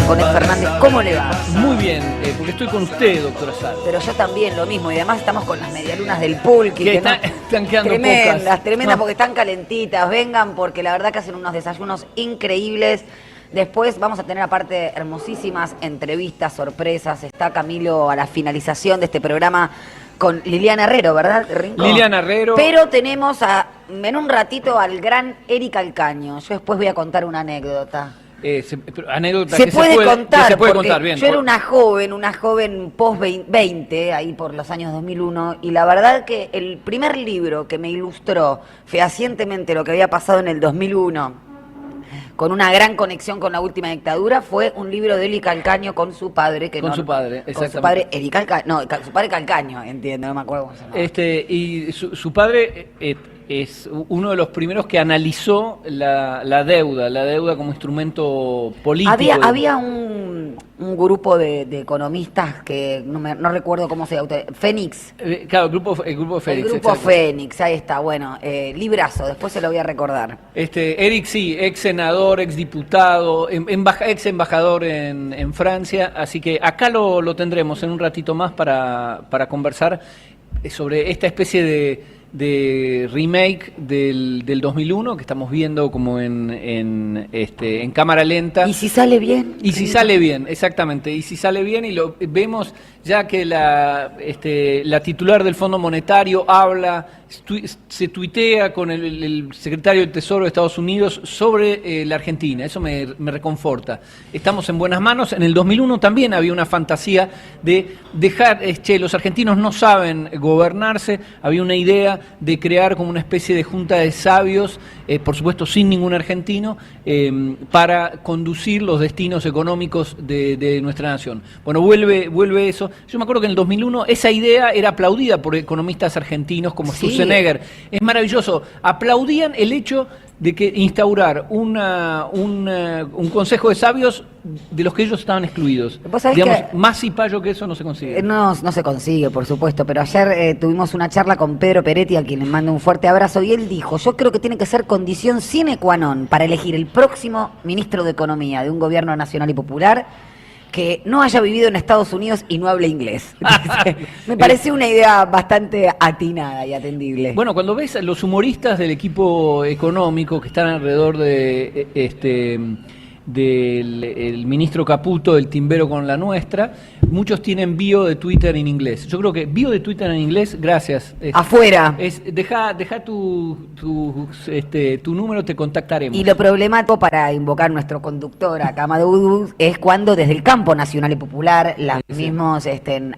Gonés Fernández. ¿Cómo le va? Muy bien, porque estoy con usted, doctora Sal. Pero yo también lo mismo, y además estamos con las medialunas del Pulqui. Que están quedando tremendas, pocas. tremendas porque están calentitas. Vengan porque la verdad que hacen unos desayunos increíbles. Después vamos a tener aparte hermosísimas entrevistas, sorpresas. Está Camilo a la finalización de este programa con Liliana Herrero, ¿verdad, Rinco? Liliana Herrero. Pero tenemos en un ratito al gran Eric Alcaño. Yo después voy a contar una anécdota. Anécdota se que puede contar, se puede porque contar, bien. Yo era una joven post-20, ahí por los años 2001, y la verdad que el primer libro que me ilustró fehacientemente lo que había pasado en el 2001, con una gran conexión con la última dictadura, fue un libro de Eric Alcaño con su padre. Su padre, exactamente. Con su padre, Eric Alcaño, no, su padre Calcaño, entiendo, no me acuerdo cómo se llama. Y su padre es uno de los primeros que analizó la deuda como instrumento político. Había un grupo de economistas que no recuerdo cómo se llama, Fénix. Claro, el grupo Fénix. El grupo Fénix, ahí está, bueno, librazo, después se lo voy a recordar. Eric sí, ex senador, ex diputado, ex embajador en Francia, así que acá lo tendremos en un ratito más para conversar sobre esta especie de remake del 2001 que estamos viendo como en cámara lenta. ¿Y si sale bien? Y si sale bien, exactamente. Y si sale bien, y lo vemos ya que la titular del Fondo Monetario se tuitea con el secretario del Tesoro de Estados Unidos sobre la Argentina. Eso me reconforta. Estamos en buenas manos. En el 2001 también había una fantasía de dejar, los argentinos no saben gobernarse. Había una idea de crear como una especie de junta de sabios, por supuesto sin ningún argentino, para conducir los destinos económicos de nuestra nación. Bueno, vuelve eso. Yo me acuerdo que en el 2001 esa idea era aplaudida por economistas argentinos como Sturzenegger. Es maravilloso. Aplaudían el hecho de que instaurar un consejo de sabios de los que ellos estaban excluidos. Digamos, más cipayo que eso no se consigue. No se consigue, por supuesto, pero ayer tuvimos una charla con Pedro Peretti, a quien le mando un fuerte abrazo, y él dijo, yo creo que tiene que ser condición sine qua non para elegir el próximo ministro de Economía de un gobierno nacional y popular que no haya vivido en Estados Unidos y no hable inglés. Me parece una idea bastante atinada y atendible. Bueno, cuando ves a los humoristas del equipo económico que están alrededor del ministro Caputo, del Timbero con la nuestra, muchos tienen bio de Twitter en inglés. Yo creo que bio de Twitter en inglés, gracias. Afuera. Deja tu número, te contactaremos. Y lo problemático para invocar nuestro conductor acá, Maduro, es cuando desde el campo nacional y popular, los mismos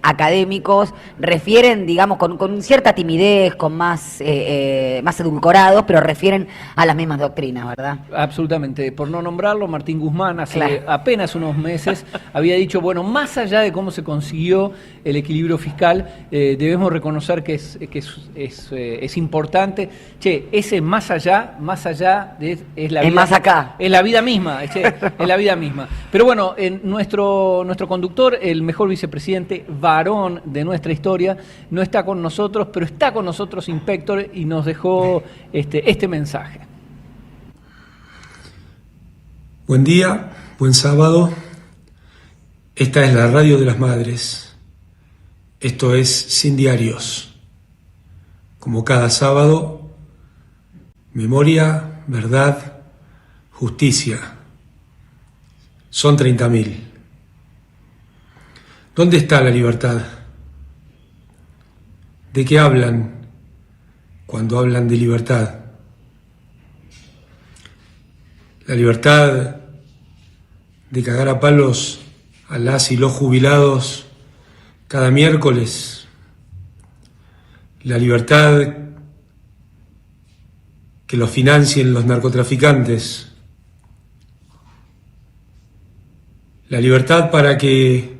académicos refieren, digamos, con cierta timidez, con más edulcorados, pero refieren a las mismas doctrinas, ¿verdad? Absolutamente. Por no nombrarlo, Martín Guzmán hace apenas unos meses había dicho, bueno, más allá de cómo se consiguió el equilibrio fiscal, debemos reconocer que es importante. Ese más allá es la vida, más acá. Es la vida misma, es la vida misma. Pero bueno, nuestro conductor, el mejor vicepresidente varón de nuestra historia, no está con nosotros, pero está con nosotros Inspector y nos dejó este mensaje. Buen día, buen sábado. Esta es la radio de las madres. Esto es Sin Diarios. Como cada sábado, memoria, verdad, justicia. Son 30.000. ¿Dónde está la libertad? ¿De qué hablan cuando hablan de libertad? La libertad de cagar a palos a las y los jubilados cada miércoles. La libertad que los financien los narcotraficantes. La libertad para que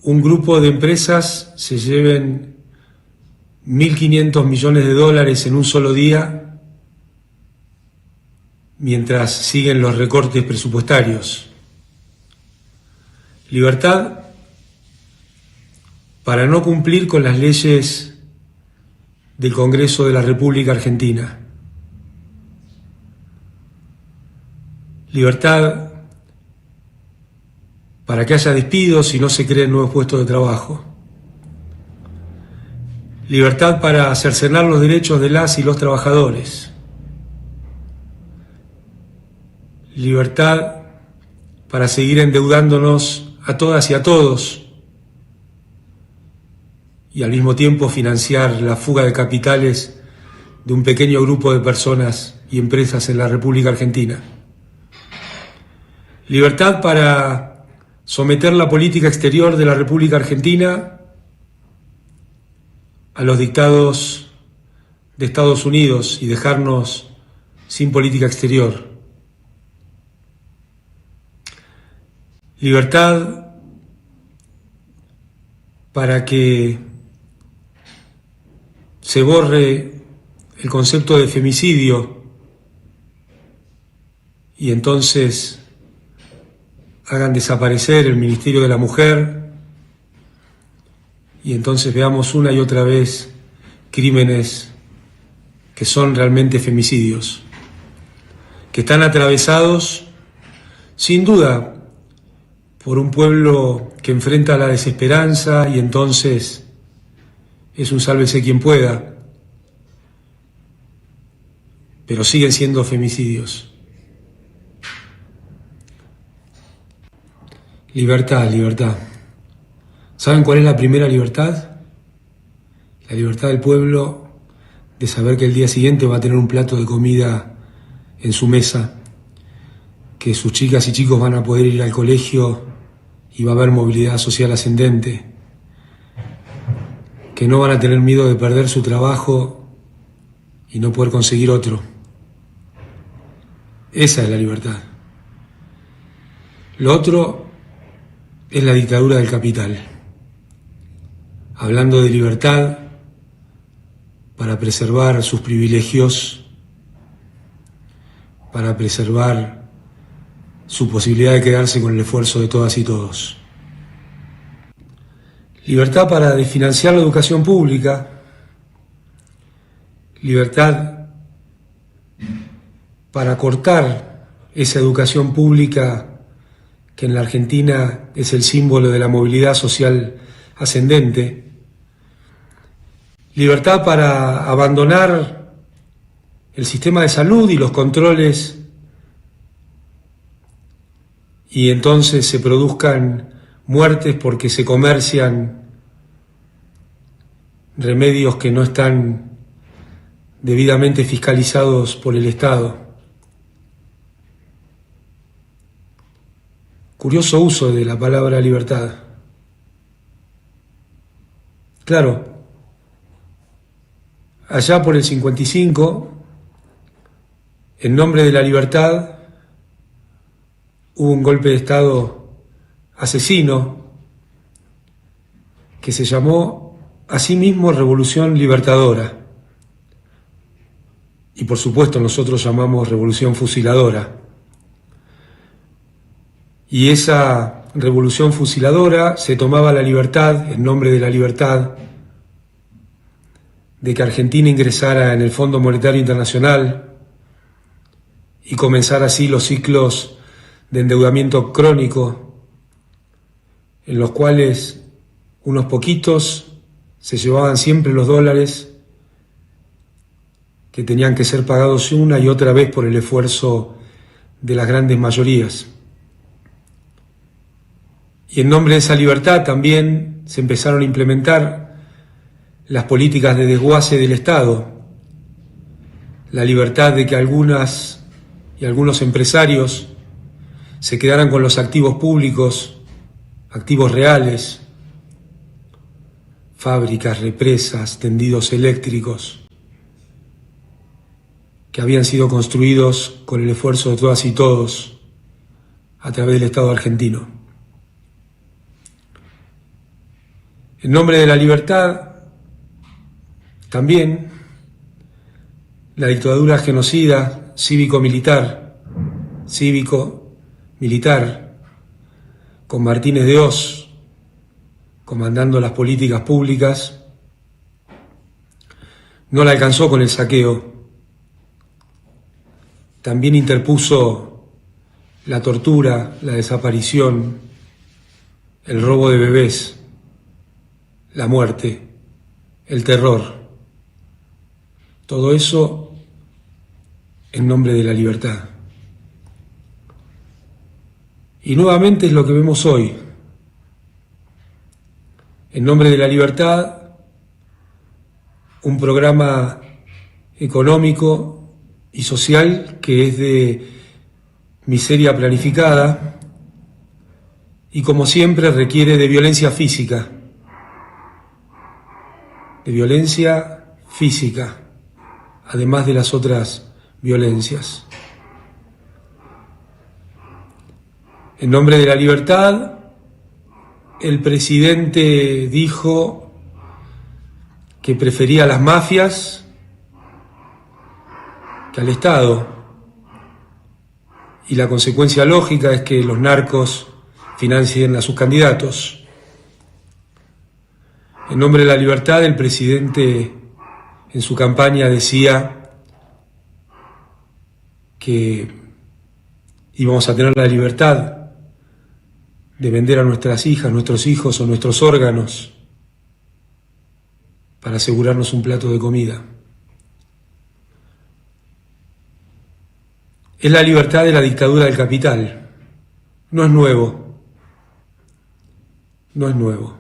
un grupo de empresas se lleven 1.500 millones de dólares en un solo día mientras siguen los recortes presupuestarios. Libertad para no cumplir con las leyes del Congreso de la República Argentina. Libertad para que haya despidos y no se creen nuevos puestos de trabajo. Libertad para cercenar los derechos de las y los trabajadores. Libertad para seguir endeudándonos a todas y a todos y al mismo tiempo financiar la fuga de capitales de un pequeño grupo de personas y empresas en la República Argentina. Libertad para someter la política exterior de la República Argentina a los dictados de Estados Unidos y dejarnos sin política exterior. Libertad para que se borre el concepto de femicidio y entonces hagan desaparecer el Ministerio de la Mujer y entonces veamos una y otra vez crímenes que son realmente femicidios, que están atravesados sin duda por un pueblo que enfrenta la desesperanza y entonces es un sálvese quien pueda, pero siguen siendo femicidios. Libertad, libertad. ¿Saben cuál es la primera libertad? La libertad del pueblo de saber que el día siguiente va a tener un plato de comida en su mesa, que sus chicas y chicos van a poder ir al colegio y va a haber movilidad social ascendente, que no van a tener miedo de perder su trabajo y no poder conseguir otro. Esa es la libertad. Lo otro es la dictadura del capital. Hablando de libertad para preservar sus privilegios, para preservar su posibilidad de quedarse con el esfuerzo de todas y todos. Libertad para desfinanciar la educación pública, libertad para cortar esa educación pública que en la Argentina es el símbolo de la movilidad social ascendente, libertad para abandonar el sistema de salud y los controles y entonces se produzcan muertes porque se comercian remedios que no están debidamente fiscalizados por el Estado. Curioso uso de la palabra libertad. Claro, allá por el 55, en nombre de la libertad, hubo un golpe de Estado asesino que se llamó a sí mismo Revolución Libertadora. Y por supuesto nosotros llamamos Revolución Fusiladora. Y esa Revolución Fusiladora se tomaba la libertad, en nombre de la libertad, de que Argentina ingresara en el Fondo Monetario Internacional y comenzara así los ciclos de endeudamiento crónico, en los cuales unos poquitos se llevaban siempre los dólares que tenían que ser pagados una y otra vez por el esfuerzo de las grandes mayorías. Y en nombre de esa libertad también se empezaron a implementar las políticas de desguace del Estado, la libertad de que algunas y algunos empresarios se quedaran con los activos públicos, activos reales, fábricas, represas, tendidos eléctricos, que habían sido construidos con el esfuerzo de todas y todos a través del Estado argentino. En nombre de la libertad, también la dictadura genocida cívico-militar, con Martínez de Hoz comandando las políticas públicas, no la alcanzó con el saqueo. También interpuso la tortura, la desaparición el robo de bebés, la muerte, el terror. Todo eso en nombre de la libertad. Y nuevamente es lo que vemos hoy. En nombre de la libertad, un programa económico y social que es de miseria planificada y, como siempre, requiere de violencia física. De violencia física, además de las otras violencias. En nombre de la libertad, el presidente dijo que prefería a las mafias que al Estado. Y la consecuencia lógica es que los narcos financien a sus candidatos. En nombre de la libertad, el presidente en su campaña decía que íbamos a tener la libertad de vender a nuestras hijas, nuestros hijos o nuestros órganos para asegurarnos un plato de comida. Es la libertad de la dictadura del capital. No es nuevo. No es nuevo.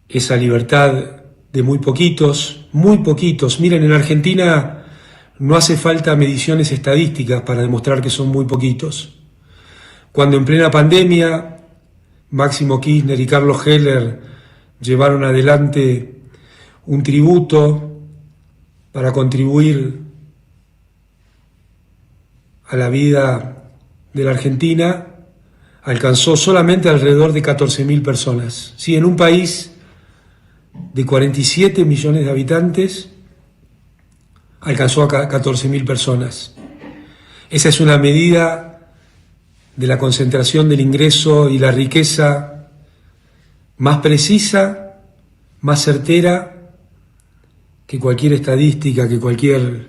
Esa libertad de muy poquitos. Miren, en Argentina no hace falta mediciones estadísticas para demostrar que son muy poquitos. Cuando en plena pandemia Máximo Kirchner y Carlos Heller llevaron adelante un tributo para contribuir a la vida de la Argentina, alcanzó solamente alrededor de 14.000 personas. Sí, en un país de 47 millones de habitantes, alcanzó a 14.000 personas. Esa es una medida de la concentración del ingreso y la riqueza más precisa, más certera que cualquier estadística, que cualquier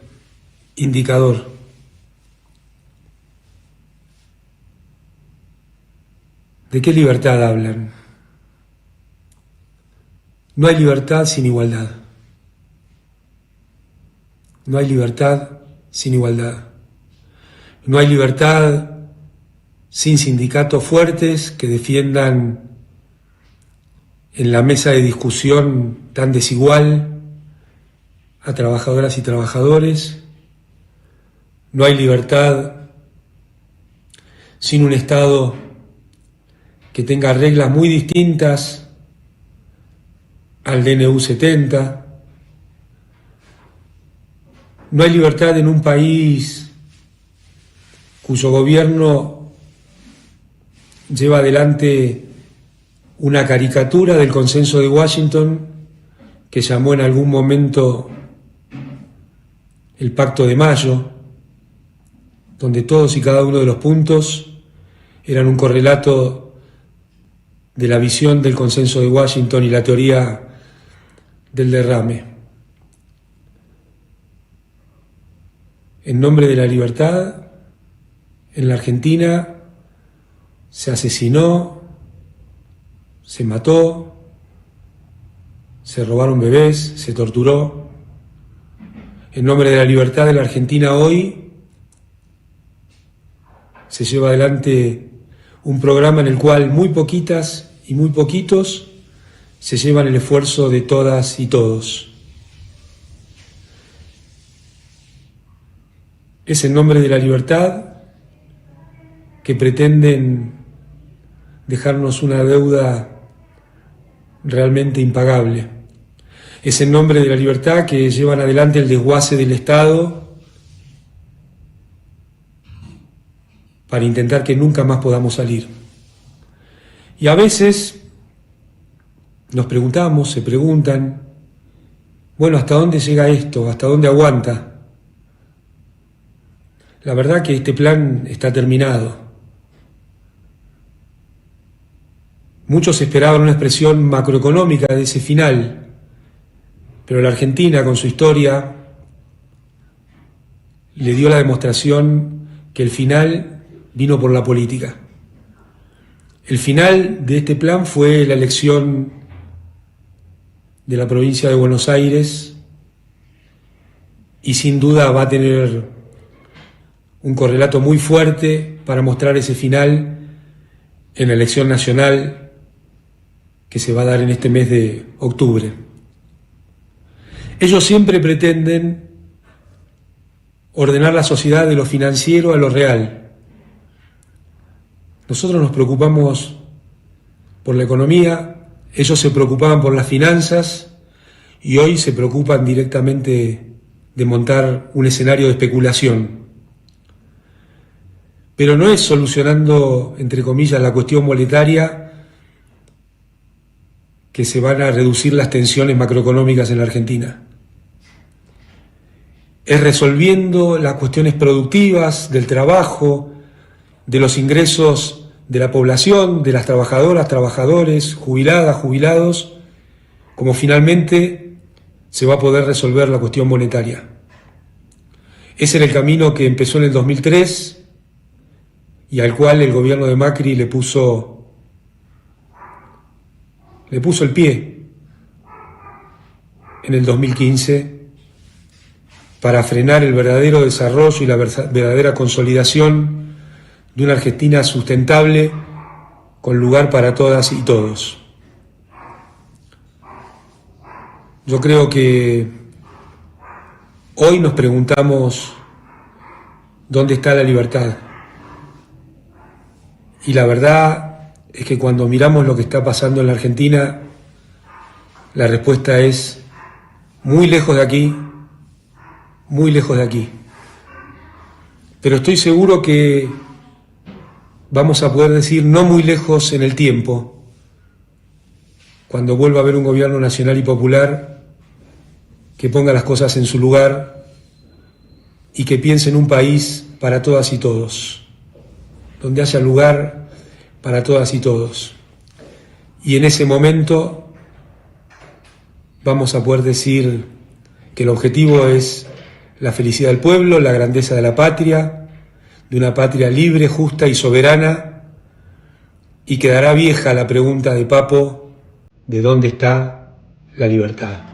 indicador. ¿De qué libertad hablan? No hay libertad sin igualdad. No hay libertad sin igualdad. No hay libertad sin sindicatos fuertes que defiendan en la mesa de discusión tan desigual a trabajadoras y trabajadores. No hay libertad sin un Estado que tenga reglas muy distintas al DNU 70. No hay libertad en un país cuyo gobierno lleva adelante una caricatura del Consenso de Washington que llamó en algún momento el Pacto de Mayo, donde todos y cada uno de los puntos eran un correlato de la visión del Consenso de Washington y la teoría del derrame. En nombre de la libertad, en la Argentina se asesinó, se mató, se robaron bebés, se torturó. En nombre de la libertad de la Argentina hoy se lleva adelante un programa en el cual muy poquitas y muy poquitos se llevan el esfuerzo de todas y todos. Es en nombre de la libertad que pretenden dejarnos una deuda realmente impagable. Es en nombre de la libertad que llevan adelante el desguace del Estado para intentar que nunca más podamos salir. Y a veces nos preguntamos, se preguntan, bueno, ¿hasta dónde llega esto? ¿Hasta dónde aguanta? La verdad que este plan está terminado. Muchos esperaban una expresión macroeconómica de ese final, pero la Argentina, con su historia, le dio la demostración que el final vino por la política. El final de este plan fue la elección de la provincia de Buenos Aires y sin duda va a tener un correlato muy fuerte para mostrar ese final en la elección nacional que se va a dar en este mes de octubre. Ellos siempre pretenden ordenar la sociedad de lo financiero a lo real. Nosotros nos preocupamos por la economía, ellos se preocupaban por las finanzas y hoy se preocupan directamente de montar un escenario de especulación. Pero no es solucionando, entre comillas, la cuestión monetaria que se van a reducir las tensiones macroeconómicas en la Argentina. Es resolviendo las cuestiones productivas, del trabajo, de los ingresos de la población, de las trabajadoras, trabajadores, jubiladas, jubilados, como finalmente se va a poder resolver la cuestión monetaria. Ese era el camino que empezó en el 2003 y al cual el gobierno de Macri le puso el pie en el 2015 para frenar el verdadero desarrollo y la verdadera consolidación de una Argentina sustentable con lugar para todas y todos. Yo creo que hoy nos preguntamos dónde está la libertad. Y la verdad es que cuando miramos lo que está pasando en la Argentina, la respuesta es muy lejos de aquí, muy lejos de aquí. Pero estoy seguro que vamos a poder decir no muy lejos en el tiempo, cuando vuelva a haber un gobierno nacional y popular que ponga las cosas en su lugar y que piense en un país para todas y todos, donde haya lugar para todas y todos. Y en ese momento vamos a poder decir que el objetivo es la felicidad del pueblo, la grandeza de la patria, de una patria libre, justa y soberana, y quedará vieja la pregunta de Papo, ¿de dónde está la libertad?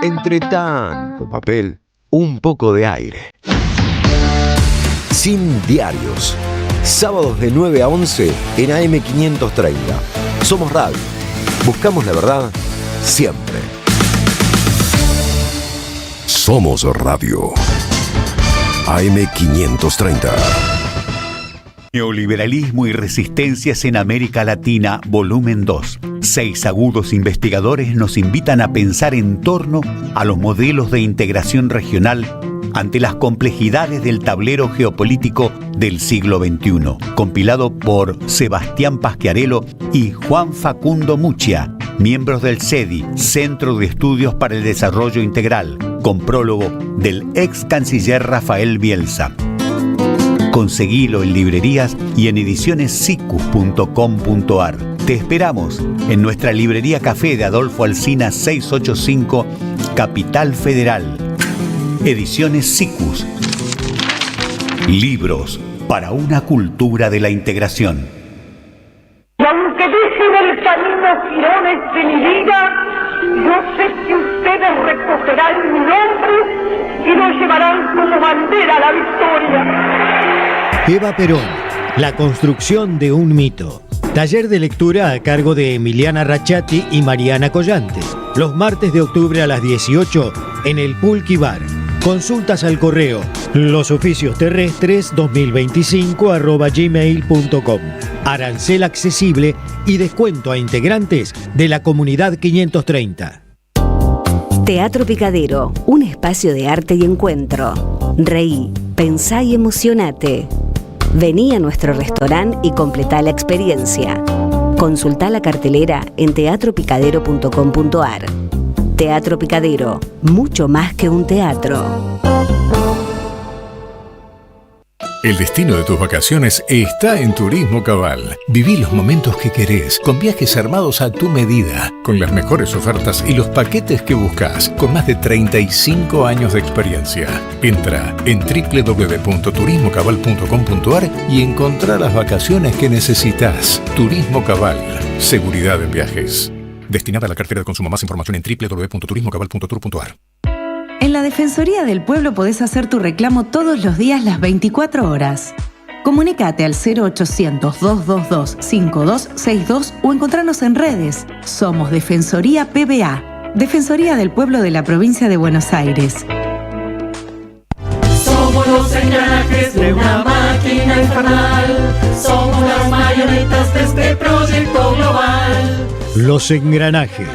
Entre tanto papel, un poco de aire. Sin diarios. Sábados de 9 a 11 en AM530. Somos Radio. Buscamos la verdad siempre. Somos Radio. AM530. Neoliberalismo y resistencias en América Latina, volumen 2. 6 agudos investigadores nos invitan a pensar en torno a los modelos de integración regional ante las complejidades del tablero geopolítico del siglo XXI, compilado por Sebastián Pasquiarello y Juan Facundo Muccia, miembros del CEDI, Centro de Estudios para el Desarrollo Integral, con prólogo del ex canciller Rafael Bielsa. Conseguilo en librerías y en edicionessicus.com.ar. Te esperamos en nuestra librería Café de Adolfo Alsina 685, Capital Federal. Ediciones Sicus. Libros para una cultura de la integración. Y aunque dejen el camino girones de mi vida, yo sé que ustedes recogerán mi nombre y lo llevarán como bandera a la victoria. Eva Perón, la construcción de un mito. Taller de lectura a cargo de Emiliana Rachati y Mariana Collantes. Los martes de octubre a las 18 en el Pulqui Bar. Consultas al correo losoficios-terrestres2025@gmail.com. Arancel accesible y descuento a integrantes de la comunidad 530. Teatro Picadero, un espacio de arte y encuentro. Reí, pensá y emocionate. Vení a nuestro restaurante y completá la experiencia. Consultá la cartelera en teatropicadero.com.ar. Teatro Picadero, mucho más que un teatro. El destino de tus vacaciones está en Turismo Cabal. Viví los momentos que querés, con viajes armados a tu medida, con las mejores ofertas y los paquetes que buscas, con más de 35 años de experiencia. Entra en www.turismocabal.com.ar y encontrá las vacaciones que necesitas. Turismo Cabal, seguridad en viajes. Destinada a la cartera de consumo. Más información en www.turismocabal.tour.ar. En la Defensoría del Pueblo podés hacer tu reclamo todos los días, las 24 horas. Comunicate al 0800-222-5262 o encontranos en redes. Somos Defensoría PBA, Defensoría del Pueblo de la Provincia de Buenos Aires. Somos los engranajes de una máquina infernal. Somos las marionetas de este proyecto global. Los engranajes,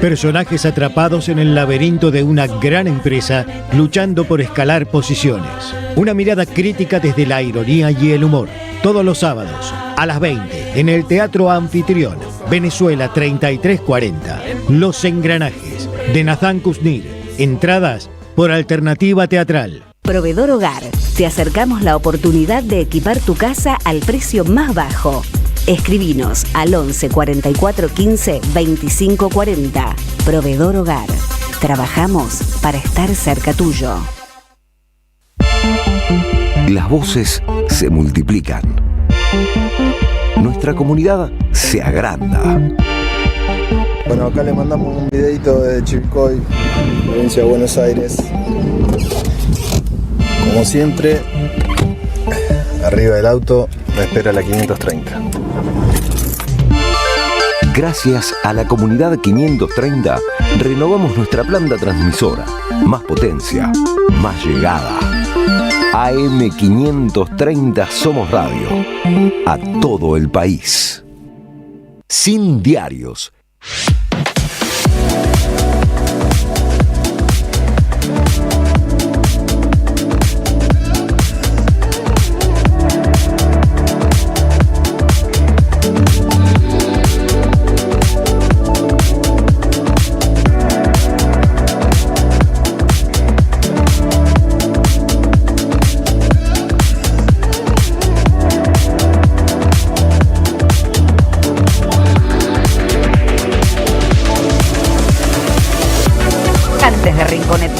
personajes atrapados en el laberinto de una gran empresa luchando por escalar posiciones. Una mirada crítica desde la ironía y el humor. Todos los sábados a las 20 en el Teatro Anfitrión, Venezuela 3340. Los engranajes de Nathan Kuznir. Entradas por Alternativa Teatral. Proveedor Hogar, te acercamos la oportunidad de equipar tu casa al precio más bajo. Escribinos al 11 44 15 25 40. Proveedor Hogar. Trabajamos para estar cerca tuyo. Las voces se multiplican. Nuestra comunidad se agranda. Bueno, acá le mandamos un videito de Chivilcoy, provincia de Buenos Aires. Como siempre, arriba del auto me espera la 530. Gracias a la comunidad 530, renovamos nuestra planta transmisora. Más potencia, más llegada. AM530 Somos Radio. A todo el país. Sin diarios.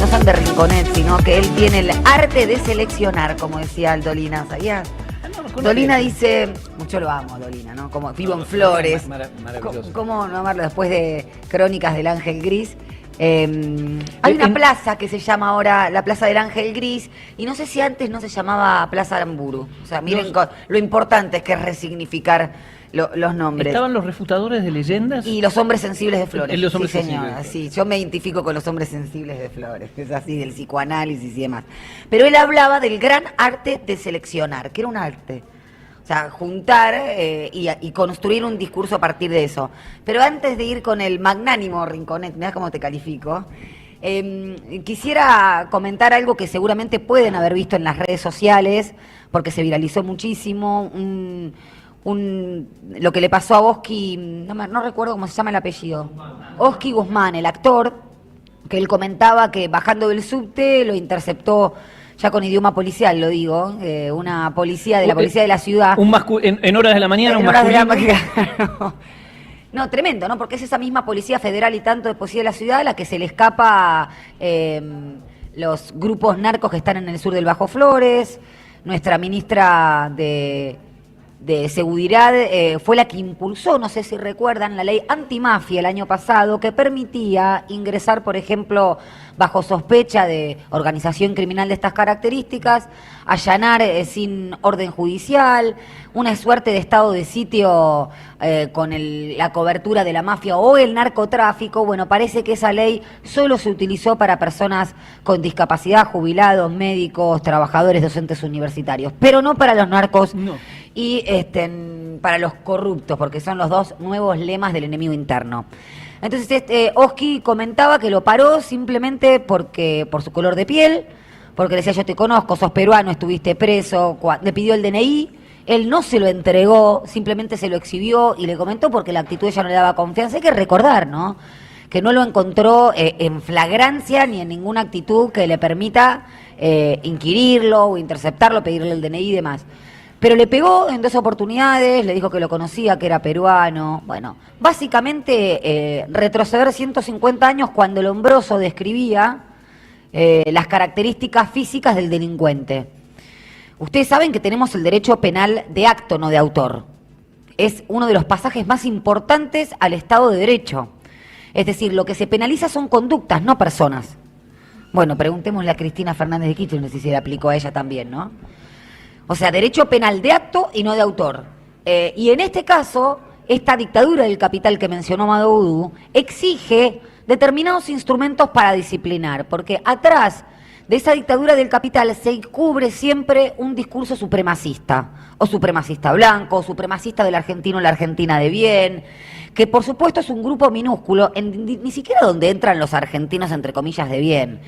No son de Rinconet, sino que él tiene el arte de seleccionar, como decía el Dolina, ¿sabías? Dolina dice, mucho lo amo, Dolina, ¿no? Como vivo en Flores. Maravilloso. ¿Cómo no amarlo después de Crónicas del Ángel Gris? Hay una plaza que se llama ahora la Plaza del Ángel Gris, y no sé si antes no se llamaba Plaza Aramburu. O sea, miren lo importante es que es resignificar los nombres. ¿Estaban los refutadores de leyendas? Y los hombres sensibles de Flores. Los hombres sí, sensibles. Señora, sí, yo me identifico con los hombres sensibles de Flores, es así, del psicoanálisis y demás. Pero él hablaba del gran arte de seleccionar, que era un arte. O sea, juntar y construir un discurso a partir de eso. Pero antes de ir con el magnánimo Rinconet, mirá cómo te califico, quisiera comentar algo que seguramente pueden haber visto en las redes sociales, porque se viralizó muchísimo, lo que le pasó a Oski, no recuerdo cómo se llama el apellido, Oski Guzmán, el actor, que él comentaba que bajando del subte lo interceptó, ya con idioma policial lo digo, una policía de la policía de la ciudad. En horas de la mañana, un masculino. No, tremendo, ¿no? Porque es esa misma policía federal y tanto de policía de la ciudad a la que se le escapa los grupos narcos que están en el sur del Bajo Flores. Nuestra ministra de Seguridad fue la que impulsó, no sé si recuerdan, la ley antimafia el año pasado, que permitía ingresar, por ejemplo, bajo sospecha de organización criminal de estas características, allanar sin orden judicial, una suerte de estado de sitio con la cobertura de la mafia o el narcotráfico. Bueno, parece que esa ley solo se utilizó para personas con discapacidad, jubilados, médicos, trabajadores, docentes universitarios, pero no para los narcos. No. Y para los corruptos, porque son los dos nuevos lemas del enemigo interno. Entonces Oski comentaba que lo paró simplemente por su color de piel, porque le decía: yo te conozco, sos peruano, estuviste preso, le pidió el DNI, él no se lo entregó, simplemente se lo exhibió y le comentó porque la actitud ya no le daba confianza. Hay que recordar, ¿no?, que no lo encontró en flagrancia ni en ninguna actitud que le permita inquirirlo o interceptarlo, pedirle el DNI y demás. Pero le pegó en 2 oportunidades, le dijo que lo conocía, que era peruano. Bueno, básicamente retroceder 150 años cuando Lombroso describía las características físicas del delincuente. Ustedes saben que tenemos el derecho penal de acto, no de autor. Es uno de los pasajes más importantes al Estado de Derecho. Es decir, lo que se penaliza son conductas, no personas. Bueno, preguntémosle a Cristina Fernández de Kirchner si se le aplicó a ella también, ¿no? O sea, derecho penal de acto y no de autor. Y en este caso, esta dictadura del capital que mencionó Madoudou exige determinados instrumentos para disciplinar, porque atrás de esa dictadura del capital se cubre siempre un discurso supremacista, o supremacista blanco, o supremacista del argentino o la argentina de bien, que por supuesto es un grupo minúsculo, ni siquiera donde entran los argentinos entre comillas de bien.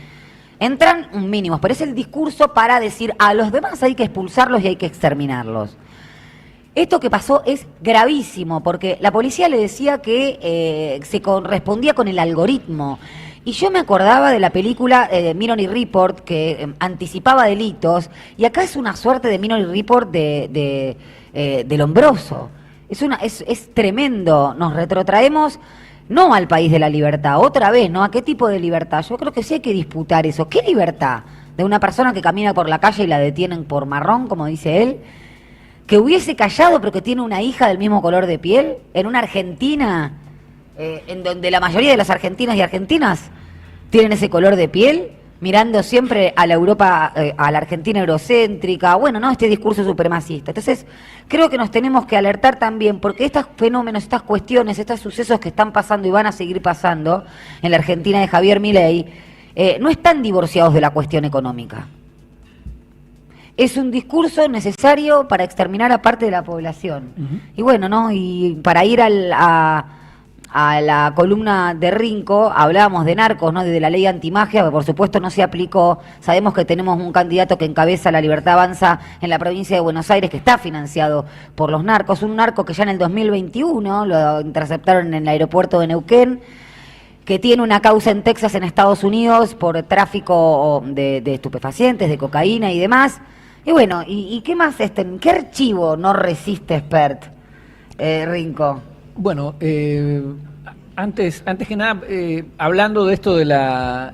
Entran mínimos, pero es el discurso para decir a los demás hay que expulsarlos y hay que exterminarlos. Esto que pasó es gravísimo, porque la policía le decía que se correspondía con el algoritmo. Y yo me acordaba de la película Minority Report, que anticipaba delitos, y acá es una suerte de Minority Report de Lombroso. Es tremendo, nos retrotraemos no al país de la libertad, otra vez, ¿no? ¿A qué tipo de libertad? Yo creo que sí hay que disputar eso. ¿Qué libertad? De una persona que camina por la calle y la detienen por marrón, como dice él, que hubiese callado pero que tiene una hija del mismo color de piel, en una Argentina en donde la mayoría de los argentinos y argentinas tienen ese color de piel, mirando siempre a la Europa, a la Argentina eurocéntrica, bueno, ¿no?, este discurso supremacista. Entonces, creo que nos tenemos que alertar también, porque estos fenómenos, estas cuestiones, estos sucesos que están pasando y van a seguir pasando en la Argentina de Javier Milei, no están divorciados de la cuestión económica. Es un discurso necesario para exterminar a parte de la población. Y bueno, ¿no?, y para ir a la columna de Rinco, hablábamos de narcos, ¿no?, de la ley antimagia, que por supuesto no se aplicó. Sabemos que tenemos un candidato que encabeza La Libertad Avanza en la provincia de Buenos Aires, que está financiado por los narcos, un narco que ya en el 2021 lo interceptaron en el aeropuerto de Neuquén, que tiene una causa en Texas, en Estados Unidos, por tráfico de estupefacientes, de cocaína y demás. Y bueno, ¿y qué más? ¿Qué archivo no resiste Spert, Rinco? Bueno, antes que nada, hablando de esto de la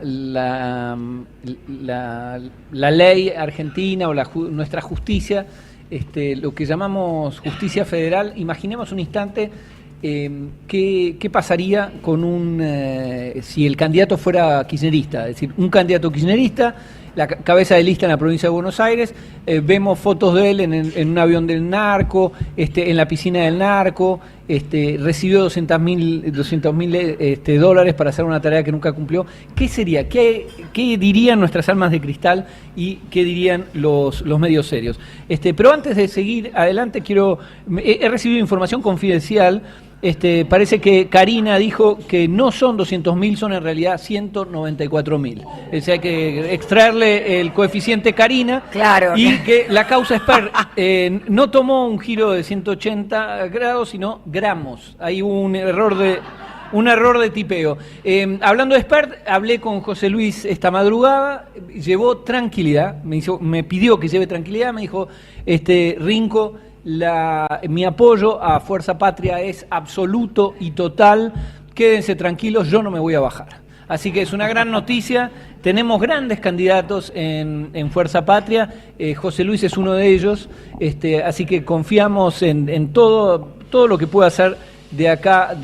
ley argentina o nuestra justicia, lo que llamamos justicia federal, imaginemos un instante ¿qué pasaría con si el candidato fuera kirchnerista? Es decir, un candidato kirchnerista, la cabeza de lista en la provincia de Buenos Aires, vemos fotos de él en un avión del narco, en la piscina del narco, recibió $200.000 dólares para hacer una tarea que nunca cumplió. ¿Qué sería? ¿Qué dirían nuestras almas de cristal y qué dirían los medios serios? Pero antes de seguir adelante, he recibido información confidencial. Parece que Karina dijo que no son 200.000, son en realidad 194.000. O sea, hay que extraerle el coeficiente Karina. Claro. Y que la causa Spert no tomó un giro de 180 grados, sino gramos. Hay un error de tipeo. Hablando de Spert, hablé con José Luis esta madrugada, llevó tranquilidad, me pidió que lleve tranquilidad, me dijo, Rinco, mi apoyo a Fuerza Patria es absoluto y total, quédense tranquilos, yo no me voy a bajar. Así que es una gran noticia, tenemos grandes candidatos en Fuerza Patria, José Luis es uno de ellos, así que confiamos en todo lo que pueda hacer de acá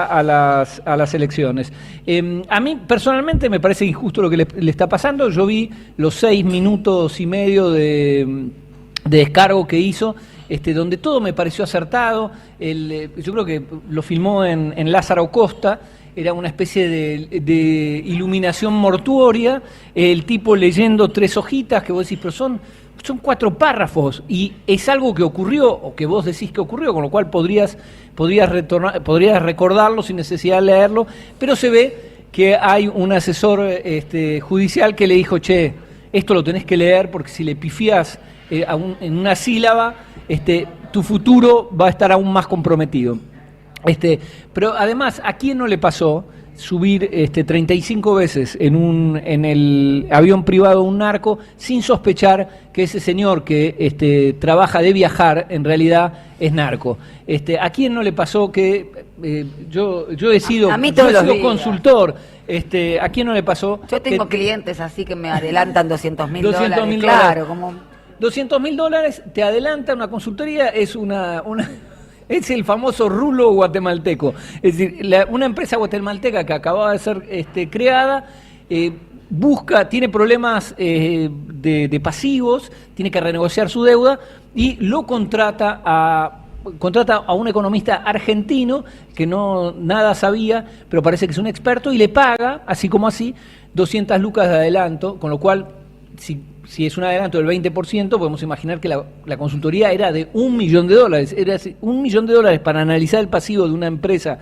a las elecciones. A mí personalmente me parece injusto lo que le está pasando. Yo vi los 6 minutos y medio de descargo que hizo, donde todo me pareció acertado. Yo creo que lo filmó en Lázaro Costa, era una especie de iluminación mortuoria, el tipo leyendo 3 hojitas que vos decís, pero son 4 párrafos, y es algo que ocurrió, o que vos decís que ocurrió, con lo cual podrías recordarlo sin necesidad de leerlo, pero se ve que hay un asesor judicial que le dijo, che, esto lo tenés que leer porque si le pifiás en una sílaba, tu futuro va a estar aún más comprometido. Pero además, ¿a quién no le pasó subir 35 veces en el avión privado de un narco sin sospechar que ese señor que trabaja de viajar en realidad es narco? ¿A quién no le pasó que yo he sido consultor? ¿A quién no le pasó? Yo tengo clientes así que me adelantan $200.000. $200.000. Claro, como $200.000 te adelanta una consultoría, es es el famoso rulo guatemalteco. Es decir, una empresa guatemalteca que acababa de ser creada, tiene problemas de pasivos, tiene que renegociar su deuda y lo contrata a un economista argentino que nada sabía, pero parece que es un experto, y le paga, así como así, 200 lucas de adelanto, con lo cual, si es un adelanto del 20%, podemos imaginar que la consultoría era de $1 millón. Era $1 millón para analizar el pasivo de una empresa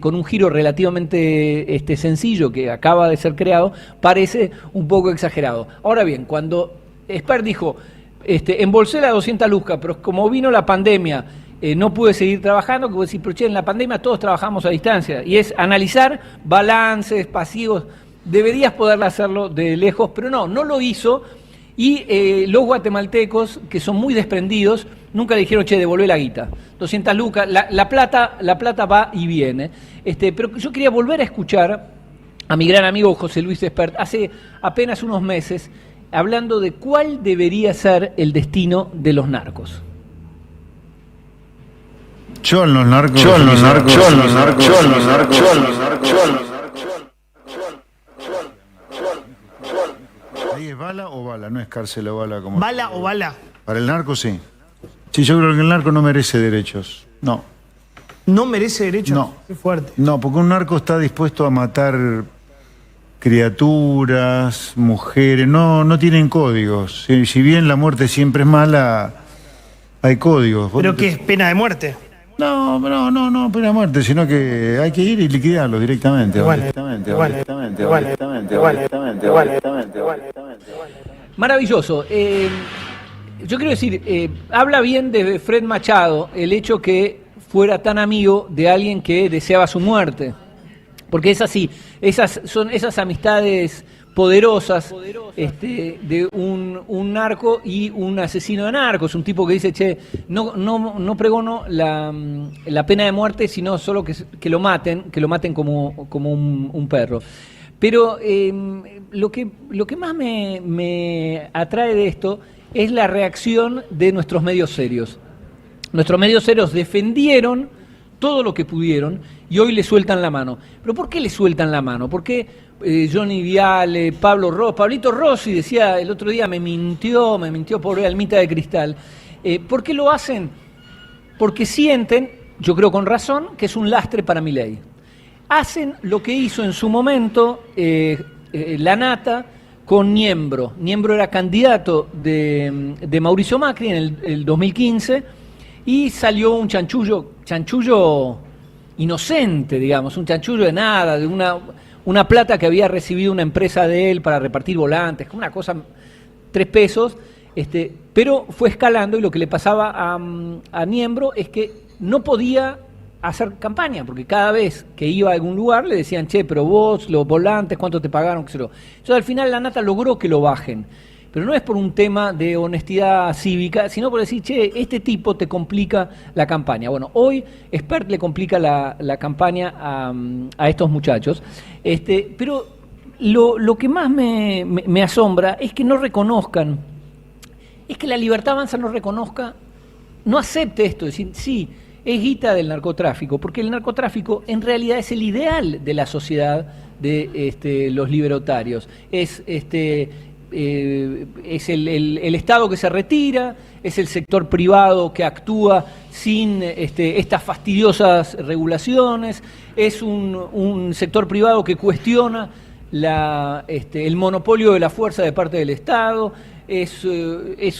con un giro relativamente sencillo que acaba de ser creado, parece un poco exagerado. Ahora bien, cuando Spert dijo, embolsé las 200 lucas, pero como vino la pandemia, no pude seguir trabajando, que vos decís, pero che, en la pandemia todos trabajamos a distancia, y es analizar balances, pasivos. Deberías poder hacerlo de lejos, pero no lo hizo, y los guatemaltecos, que son muy desprendidos, nunca le dijeron, che, devolvé la guita, 200 lucas, la plata va y viene. Pero yo quería volver a escuchar a mi gran amigo José Luis Spert, hace apenas unos meses, hablando de cuál debería ser el destino de los narcos. Yo en los narcos. ¿Ahí es bala o bala? No es cárcel o bala como. ¿Bala o bala? Para el narco sí. Sí, yo creo que el narco no merece derechos. No. ¿No merece derechos? No. Qué fuerte. No, porque un narco está dispuesto a matar criaturas, mujeres. No tienen códigos. Si bien la muerte siempre es mala, hay códigos. ¿Pero qué es pena de muerte? No, pena de muerte, sino que hay que ir y liquidarlos directamente. Maravilloso. Yo quiero decir, habla bien de Fred Machado el hecho que fuera tan amigo de alguien que deseaba su muerte. Porque es así, son esas amistades poderosas de un narco y un asesino de narcos, un tipo que dice, che, no pregono la pena de muerte, sino solo que lo maten como un perro. Pero lo que más me atrae de esto es la reacción de nuestros medios serios. Nuestros medios serios defendieron todo lo que pudieron y hoy le sueltan la mano. ¿Pero por qué le sueltan la mano? ¿Por qué Johnny Viale, Pablito Rossi decía el otro día, me mintió pobre almita de cristal? ¿Por qué lo hacen? Porque sienten, yo creo con razón, que es un lastre para Milei. Hacen lo que hizo en su momento la Nata con Niembro. Niembro era candidato de Mauricio Macri en el 2015 y salió un chanchullo inocente, digamos, un chanchullo de nada, de una plata que había recibido una empresa de él para repartir volantes, una cosa, 3 pesos, pero fue escalando y lo que le pasaba a Niembro es que no podía hacer campaña, porque cada vez que iba a algún lugar le decían, che, pero vos, los volantes, ¿cuánto te pagaron? Entonces al final la Nata logró que lo bajen, pero no es por un tema de honestidad cívica, sino por decir, che, este tipo te complica la campaña. Bueno, hoy Spert le complica la campaña a estos muchachos, pero lo que más me asombra es que no reconozcan, es que la Libertad Avanza no reconozca, no acepte esto, decir, sí, es guita del narcotráfico, porque el narcotráfico en realidad es el ideal de la sociedad de los libertarios. Es el Estado que se retira, es el sector privado que actúa sin estas fastidiosas regulaciones, es un sector privado que cuestiona el monopolio de la fuerza de parte del Estado,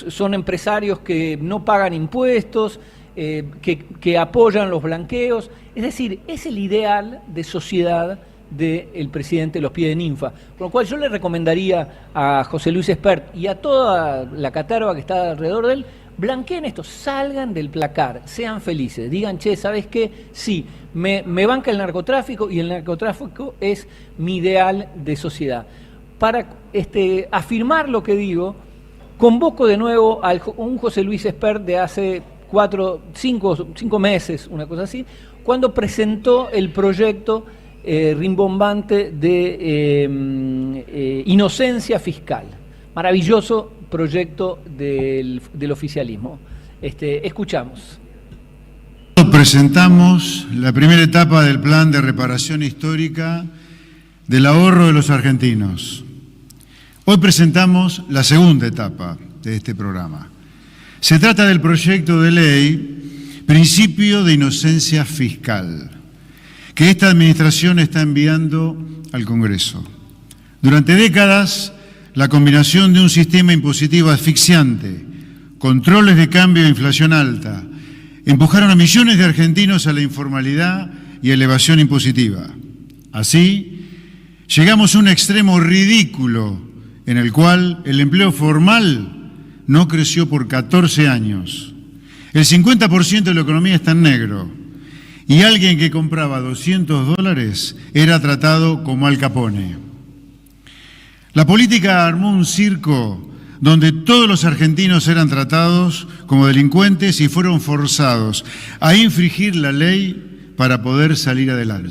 son empresarios que no pagan impuestos, que apoyan los blanqueos, es decir, es el ideal de sociedad del presidente de los pies de ninfa. Con lo cual yo le recomendaría a José Luis Spert y a toda la catarba que está alrededor de él, blanqueen esto, salgan del placar, sean felices, digan, che, ¿sabes qué? Sí, me banca el narcotráfico y el narcotráfico es mi ideal de sociedad. Para afirmar lo que digo, convoco de nuevo a un José Luis Spert de hace 5 meses, una cosa así, cuando presentó el proyecto rimbombante de inocencia fiscal. Maravilloso proyecto del oficialismo. Escuchamos. Presentamos la primera etapa del plan de reparación histórica del ahorro de los argentinos. Hoy presentamos la segunda etapa de este programa. Se trata del proyecto de ley Principio de Inocencia Fiscal, que esta administración está enviando al Congreso. Durante décadas, la combinación de un sistema impositivo asfixiante, controles de cambio e inflación alta, empujaron a millones de argentinos a la informalidad y elevación impositiva. Así, llegamos a un extremo ridículo en el cual el empleo formal no creció por 14 años. El 50% de la economía está en negro y alguien que compraba $200 era tratado como Al Capone. La política armó un circo donde todos los argentinos eran tratados como delincuentes y fueron forzados a infringir la ley para poder salir adelante.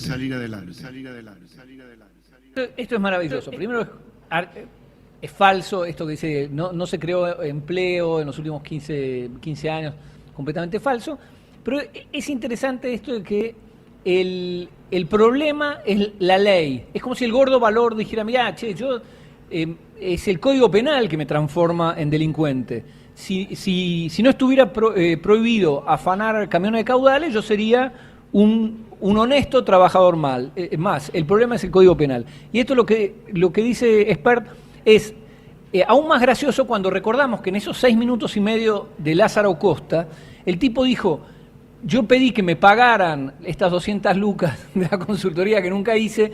Esto es maravilloso. Primero, es falso esto que dice, no se creó empleo en los últimos 15 años, completamente falso. Pero es interesante esto de que el problema es la ley. Es como si el gordo valor dijera, mirá, che, es el Código Penal que me transforma en delincuente. Si no estuviera prohibido afanar camiones de caudales, yo sería un honesto trabajador más. El problema es el Código Penal. Y esto lo que dice Spert es aún más gracioso cuando recordamos que en esos 6 minutos y medio de Lázaro Costa, el tipo dijo, yo pedí que me pagaran estas 200 lucas de la consultoría que nunca hice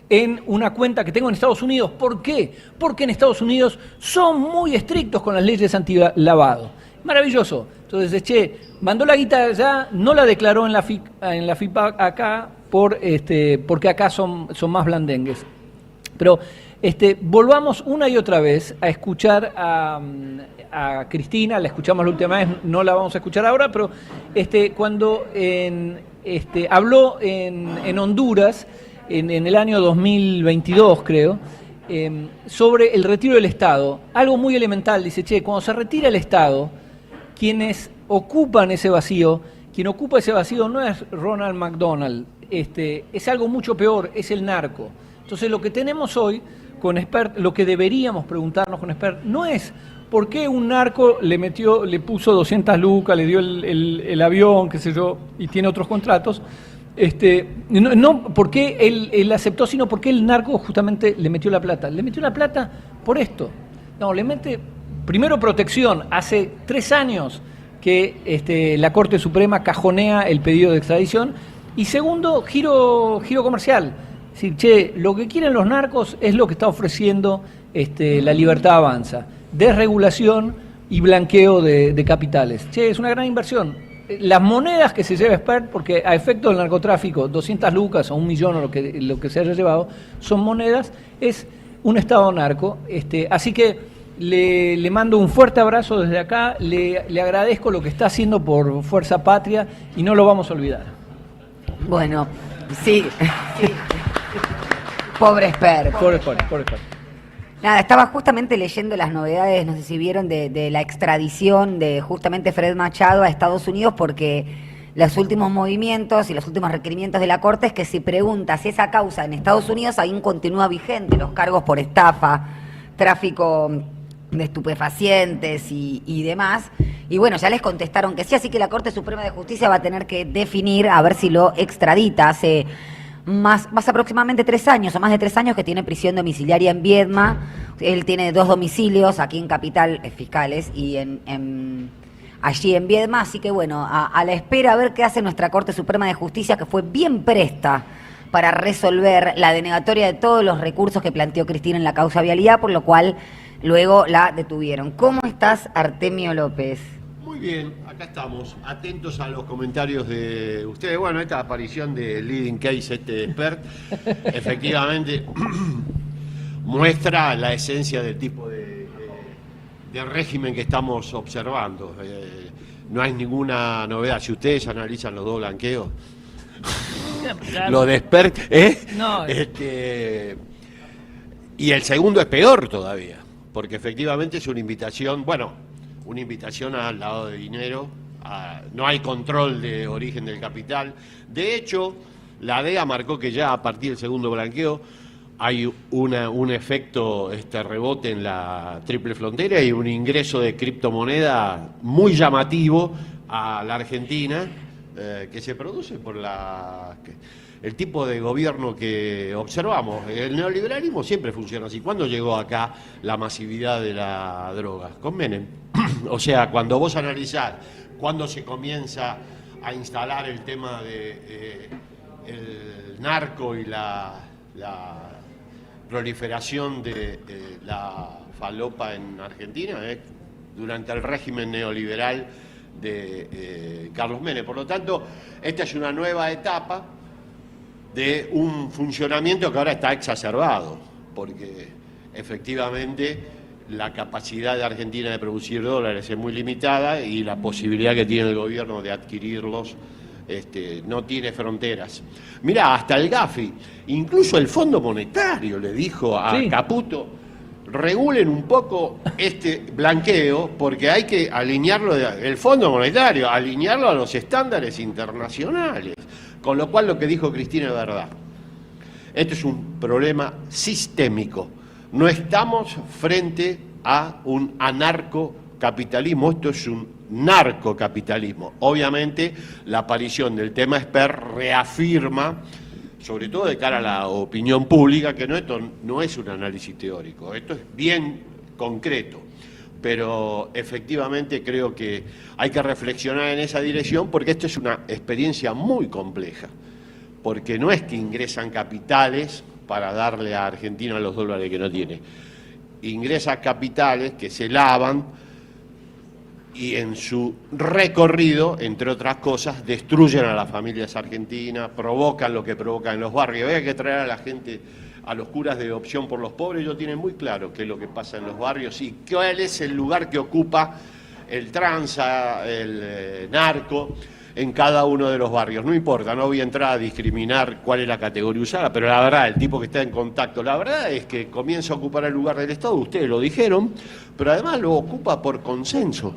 en una cuenta que tengo en Estados Unidos. ¿Por qué? Porque en Estados Unidos son muy estrictos con las leyes antilavado. Maravilloso. Entonces, che, mandó la guita allá, no la declaró en la FIPA acá porque acá son más blandengues. Pero volvamos una y otra vez a escuchar a Cristina, la escuchamos la última vez, no la vamos a escuchar ahora, pero cuando habló en Honduras, en el año 2022 creo, sobre el retiro del Estado, algo muy elemental, dice, che, cuando se retira el Estado, quienes ocupan ese vacío, quien ocupa ese vacío no es Ronald McDonald, es algo mucho peor, es el narco. Entonces lo que tenemos hoy con Spert, lo que deberíamos preguntarnos con Spert, no es por qué un narco le puso 200 lucas, le dio el avión, qué sé yo, y tiene otros contratos, no por qué él aceptó, sino porque el narco justamente le metió la plata. Le metió la plata por esto. No, le mete, primero, protección. Hace 3 años que la Corte Suprema cajonea el pedido de extradición. Y segundo, giro comercial. Es decir, che, lo que quieren los narcos es lo que está ofreciendo la Libertad Avanza. Desregulación y blanqueo de capitales. Che, es una gran inversión. Las monedas que se lleva Spert, porque a efecto del narcotráfico, 200 lucas o 1 millón o lo que se haya llevado, son monedas, es un Estado narco. Así que le mando un fuerte abrazo desde acá, le agradezco lo que está haciendo por Fuerza Patria y no lo vamos a olvidar. Bueno, sí. Pobre Spert. Pobre Spert. Nada, estaba justamente leyendo las novedades, no sé si vieron, de la extradición de justamente Fred Machado a Estados Unidos, porque los últimos movimientos y los últimos requerimientos de la Corte es que se pregunta si esa causa en Estados Unidos aún continúa vigente, los cargos por estafa, tráfico de estupefacientes y demás. Y bueno, ya les contestaron que sí, así que la Corte Suprema de Justicia va a tener que definir a ver si lo extradita. Hace más aproximadamente 3 años, o más de 3 años que tiene prisión domiciliaria en Viedma. Él tiene 2 domicilios aquí en Capital, fiscales, y allí en Viedma. Así que bueno, a la espera a ver qué hace nuestra Corte Suprema de Justicia, que fue bien presta para resolver la denegatoria de todos los recursos que planteó Cristina en la causa vialidad, por lo cual luego la detuvieron. ¿Cómo estás, Artemio López? Muy bien, acá estamos, atentos a los comentarios de ustedes. Bueno, esta aparición de Leading Case, Spert, efectivamente muestra la esencia del tipo de régimen que estamos observando. No hay ninguna novedad. Si ustedes analizan los 2 blanqueos, lo de Spert, No, y el segundo es peor todavía, porque efectivamente es una invitación, al lavado de dinero, no hay control de origen del capital. De hecho, la DEA marcó que ya a partir del segundo blanqueo hay un efecto rebote en la triple frontera y un ingreso de criptomoneda muy llamativo a la Argentina, que se produce por el tipo de gobierno que observamos. El neoliberalismo siempre funciona así. ¿Cuándo llegó acá la masividad de la droga? Con Menem. O sea, cuando vos analizás cuándo se comienza a instalar el tema de el narco y la proliferación de la falopa en Argentina, durante el régimen neoliberal de Carlos Menem. Por lo tanto, esta es una nueva etapa de un funcionamiento que ahora está exacerbado, porque efectivamente la capacidad de Argentina de producir dólares es muy limitada y la posibilidad que tiene el gobierno de adquirirlos no tiene fronteras. Mirá, hasta el Gafi, incluso el Fondo Monetario le dijo a Caputo: regulen un poco este blanqueo porque hay que alinearlo, el Fondo Monetario, alinearlo a los estándares internacionales. Con lo cual lo que dijo Cristina es verdad. Esto es un problema sistémico. No estamos frente a un anarcocapitalismo, esto es un narcocapitalismo. Obviamente la aparición del tema Spert reafirma, sobre todo de cara a la opinión pública, que esto no es un análisis teórico, esto es bien concreto. Pero efectivamente creo que hay que reflexionar en esa dirección porque esto es una experiencia muy compleja, porque no es que ingresan capitales para darle a Argentina los dólares que no tiene, ingresan capitales que se lavan y en su recorrido, entre otras cosas, destruyen a las familias argentinas, provocan lo que provocan en los barrios. Hay que traer a la gente, a los curas de Opción por los Pobres, ellos tienen muy claro qué es lo que pasa en los barrios y cuál es el lugar que ocupa el tranza, el narco, en cada uno de los barrios. No importa, no voy a entrar a discriminar cuál es la categoría usada, pero la verdad, el tipo que está en contacto, la verdad es que comienza a ocupar el lugar del Estado, ustedes lo dijeron, pero además lo ocupa por consenso.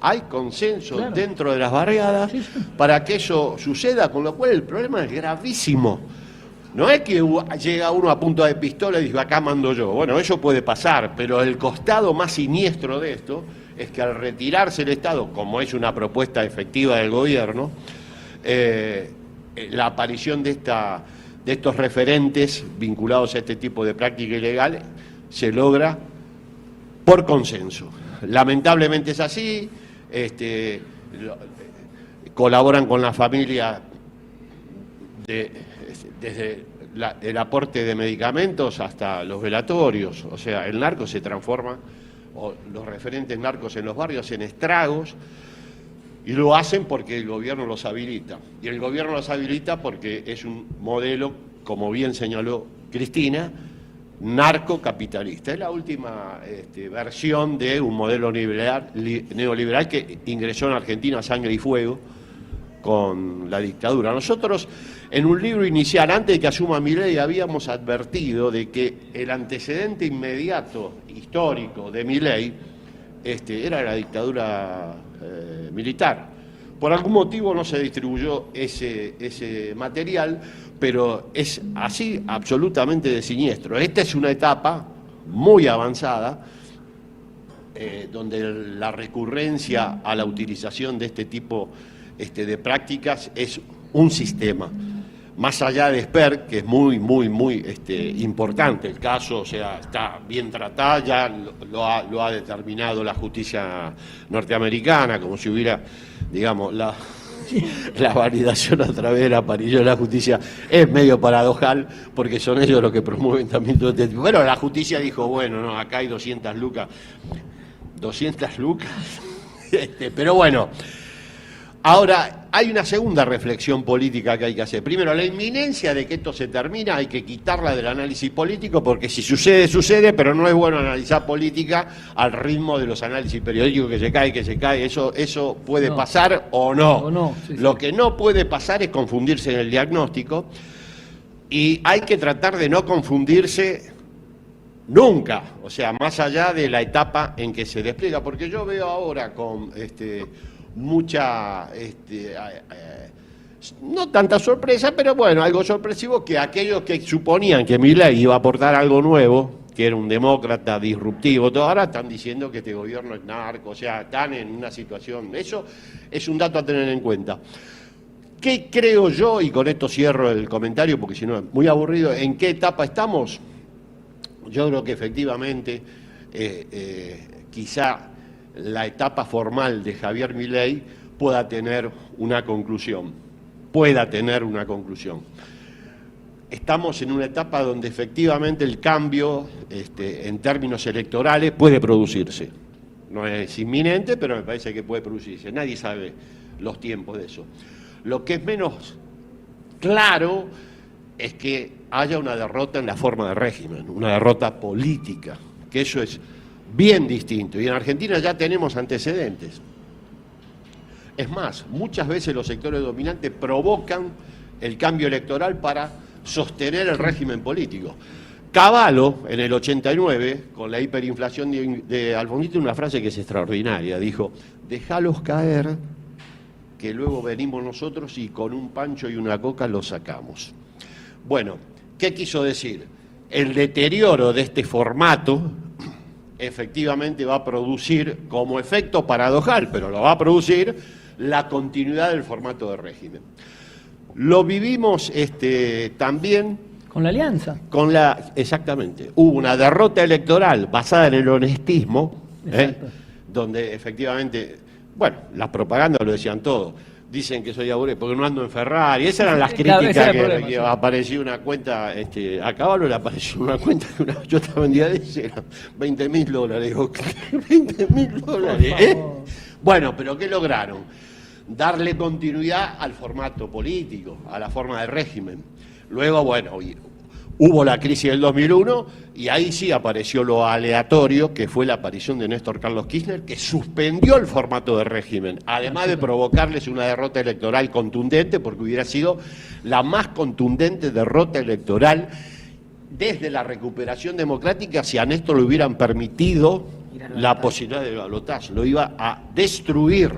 hay consenso Claro. dentro de las barriadas para que eso suceda, con lo cual el problema es gravísimo. No es que llega uno a punta de pistola y dice, acá mando yo. Bueno, eso puede pasar, pero el costado más siniestro de esto es que al retirarse el Estado, como es una propuesta efectiva del gobierno, la aparición de estos referentes vinculados a este tipo de práctica ilegal se logra por consenso. Lamentablemente es así, colaboran con la familia desde el aporte de medicamentos hasta los velatorios. O sea, el narco se transforma, o los referentes narcos en los barrios, en estragos, y lo hacen porque el gobierno los habilita. Y el gobierno los habilita porque es un modelo, como bien señaló Cristina, narcocapitalista. Es la última versión de un modelo neoliberal que ingresó en Argentina a sangre y fuego con la dictadura. Nosotros, en un libro inicial, antes de que asuma Milei, habíamos advertido de que el antecedente inmediato, histórico, de Milei era la dictadura militar. Por algún motivo no se distribuyó ese material, pero es así absolutamente de siniestro. Esta es una etapa muy avanzada, donde la recurrencia a la utilización de este tipo de prácticas es un sistema. Más allá de Esper, que es muy importante el caso, o sea, está bien tratado, ya lo ha determinado la justicia norteamericana, como si hubiera, digamos, la validación a través de la aparición de la justicia es medio paradojal, porque son ellos los que promueven también todo este tipo. Bueno, la justicia dijo, bueno, no, acá hay 200 lucas, pero bueno. Ahora, hay una segunda reflexión política que hay que hacer. Primero, la inminencia de que esto se termina hay que quitarla del análisis político, porque si sucede, sucede, pero no es bueno analizar política al ritmo de los análisis periodísticos, que se cae. Eso puede pasar o no. Lo que no puede pasar es confundirse en el diagnóstico, y hay que tratar de no confundirse nunca, o sea, más allá de la etapa en que se despliega, porque yo veo ahora con mucha, no tanta sorpresa, pero bueno, algo sorpresivo, que aquellos que suponían que Milei iba a aportar algo nuevo, que era un demócrata disruptivo, todo, ahora están diciendo que este gobierno es narco, o sea, están en una situación, eso es un dato a tener en cuenta. ¿Qué creo yo? Y con esto cierro el comentario, porque si no es muy aburrido. ¿En qué etapa estamos? Yo creo que efectivamente, quizá la etapa formal de Javier Milei pueda tener una conclusión. Estamos en una etapa donde efectivamente el cambio en términos electorales puede producirse. No es inminente, pero me parece que puede producirse. Nadie sabe los tiempos de eso. Lo que es menos claro es que haya una derrota en la forma de régimen, una derrota política, que eso es bien distinto, y en Argentina ya tenemos antecedentes. Es más, muchas veces los sectores dominantes provocan el cambio electoral para sostener el régimen político. Cavallo, en el 89, con la hiperinflación de Alfonsín, tiene una frase que es extraordinaria, dijo: déjalos caer, que luego venimos nosotros y con un pancho y una coca los sacamos. Bueno, ¿qué quiso decir? El deterioro de este formato efectivamente va a producir, como efecto paradojal, pero lo va a producir, la continuidad del formato de régimen. Lo vivimos también con la alianza. Exactamente. Hubo una derrota electoral basada en el honestismo, donde efectivamente, bueno, las propagandas lo decían todo. Dicen que soy aburrido porque no ando en Ferrari. Esas eran las críticas que apareció una cuenta, a Cavallo le apareció una cuenta que yo estaba en día de ese, eran $20.000. Digo, $20.000, Bueno, pero ¿qué lograron? Darle continuidad al formato político, a la forma de régimen. Luego, bueno, hubo la crisis del 2001 y ahí sí apareció lo aleatorio, que fue la aparición de Néstor Carlos Kirchner, que suspendió el formato de régimen, además de provocarles una derrota electoral contundente, porque hubiera sido la más contundente derrota electoral desde la recuperación democrática si a Néstor le hubieran permitido la posibilidad del balotaje, lo iba a destruir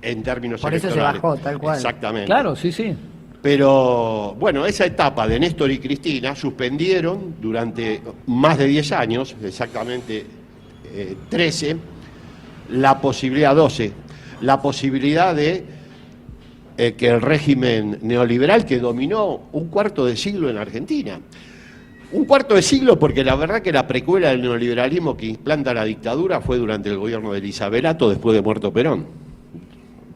en términos Por eso electorales. se bajó, tal cual. Exactamente. Claro, sí, sí. Pero bueno, esa etapa de Néstor y Cristina suspendieron durante más de 10 años, exactamente 13, la posibilidad, 12, la posibilidad de que el régimen neoliberal que dominó un cuarto de siglo en Argentina. Un cuarto de siglo porque la verdad que la precuela del neoliberalismo que implanta la dictadura fue durante el gobierno de Elisabelato después de muerto Perón.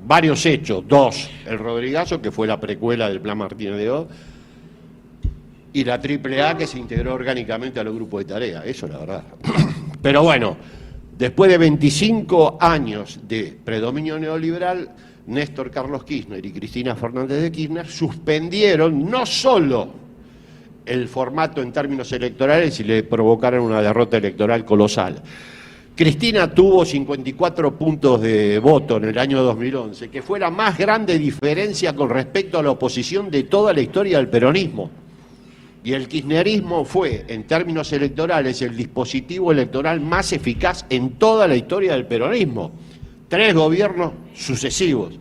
Varios hechos, dos, el Rodrigazo, que fue la precuela del Plan Martínez de Oz, y la AAA, que se integró orgánicamente a los grupos de tarea, eso es la verdad. Pero bueno, después de 25 años de predominio neoliberal, Néstor Carlos Kirchner y Cristina Fernández de Kirchner suspendieron no solo el formato en términos electorales y le provocaron una derrota electoral colosal. Cristina tuvo 54 puntos de voto en el año 2011, que fue la más grande diferencia con respecto a la oposición de toda la historia del peronismo. Y el kirchnerismo fue, en términos electorales, el dispositivo electoral más eficaz en toda la historia del peronismo. 3 gobiernos sucesivos.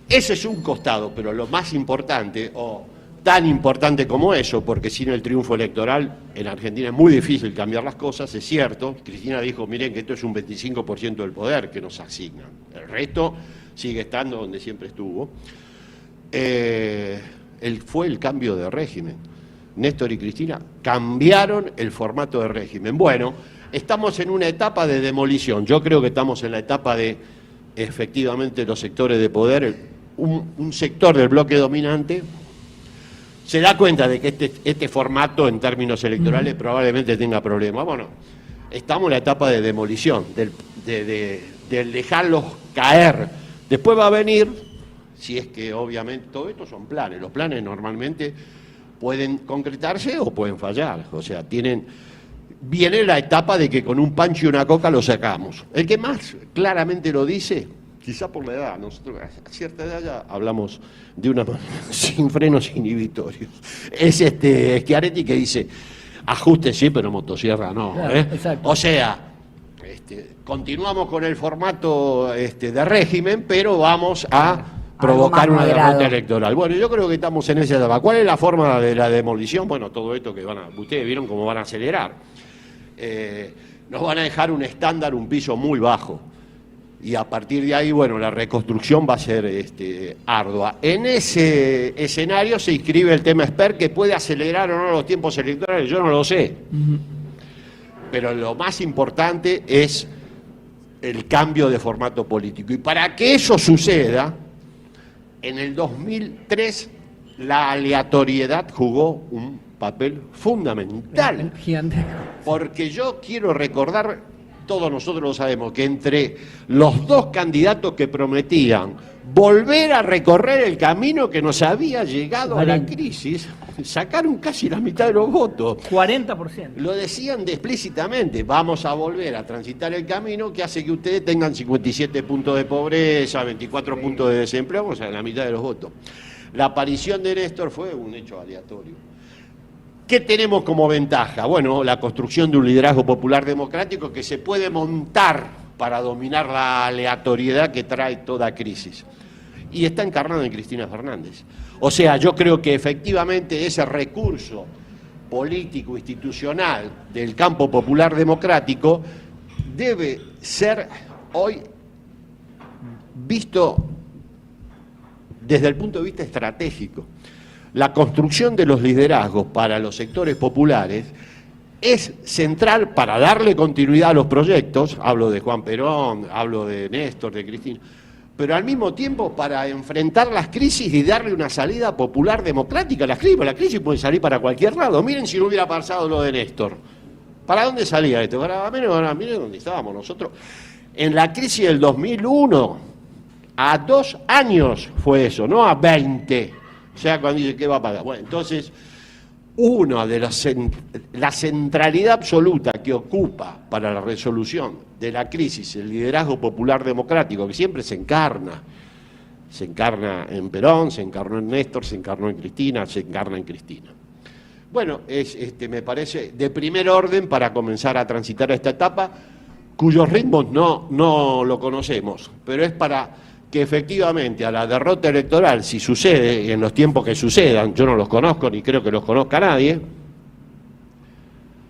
Ese es un costado, pero lo más importante, o tan importante como eso, porque sin el triunfo electoral en Argentina es muy difícil cambiar las cosas, es cierto. Cristina dijo, miren que esto es un 25% del poder que nos asignan. El resto sigue estando donde siempre estuvo. Fue el cambio de régimen. Néstor y Cristina cambiaron el formato de régimen. Bueno, estamos en una etapa de demolición. Yo creo que estamos en la etapa de, efectivamente, los sectores de poder. Un sector del bloque dominante se da cuenta de que este formato en términos electorales probablemente tenga problemas. Bueno, estamos en la etapa de demolición, de dejarlos caer. Después va a venir, si es que obviamente, todo esto son planes. Los planes normalmente pueden concretarse o pueden fallar. O sea, viene la etapa de que con un pancho y una coca lo sacamos. El que más claramente lo dice, quizá por la edad, nosotros a cierta edad ya hablamos de una manera sin frenos inhibitorios. Es Schiaretti que dice, ajuste sí, pero motosierra no. Claro, o sea, continuamos con el formato de régimen, pero vamos a provocar una derrota electoral. Bueno, yo creo que estamos en esa etapa. ¿Cuál es la forma de la demolición? Bueno, todo esto que ustedes vieron cómo van a acelerar. Nos van a dejar un estándar, un piso muy bajo. Y a partir de ahí, bueno, la reconstrucción va a ser ardua. En ese escenario se inscribe el tema Esper, que puede acelerar o no los tiempos electorales, yo no lo sé. Pero lo más importante es el cambio de formato político. Y para que eso suceda, en el 2003 la aleatoriedad jugó un papel fundamental. Porque yo quiero recordar, todos nosotros lo sabemos, que entre los dos candidatos que prometían volver a recorrer el camino que nos había llegado a la crisis, sacaron casi la mitad de los votos. 40%. Lo decían explícitamente, vamos a volver a transitar el camino que hace que ustedes tengan 57 puntos de pobreza, 24 puntos de desempleo, o sea, la mitad de los votos. La aparición de Néstor fue un hecho aleatorio. ¿Qué tenemos como ventaja? Bueno, la construcción de un liderazgo popular democrático que se puede montar para dominar la aleatoriedad que trae toda crisis. Y está encarnado en Cristina Fernández. O sea, yo creo que efectivamente ese recurso político, institucional del campo popular democrático debe ser hoy visto desde el punto de vista estratégico. La construcción de los liderazgos para los sectores populares es central para darle continuidad a los proyectos, hablo de Juan Perón, hablo de Néstor, de Cristina, pero al mismo tiempo para enfrentar las crisis y darle una salida popular democrática a las crisis. La crisis puede salir para cualquier lado. Miren si no hubiera pasado lo de Néstor. ¿Para dónde salía esto? Miren dónde estábamos nosotros. En la crisis del 2001, a 2 años fue eso, no a 20. O sea, cuando dice, ¿qué va a pagar? Bueno, entonces, una de la centralidad absoluta que ocupa para la resolución de la crisis el liderazgo popular democrático, que siempre se encarna en Perón, se encarnó en Néstor, se encarnó en Cristina, se encarna en Cristina. Bueno, me parece de primer orden para comenzar a transitar esta etapa, cuyos ritmos no lo conocemos, pero es para que efectivamente a la derrota electoral, si sucede, y en los tiempos que sucedan, yo no los conozco ni creo que los conozca nadie,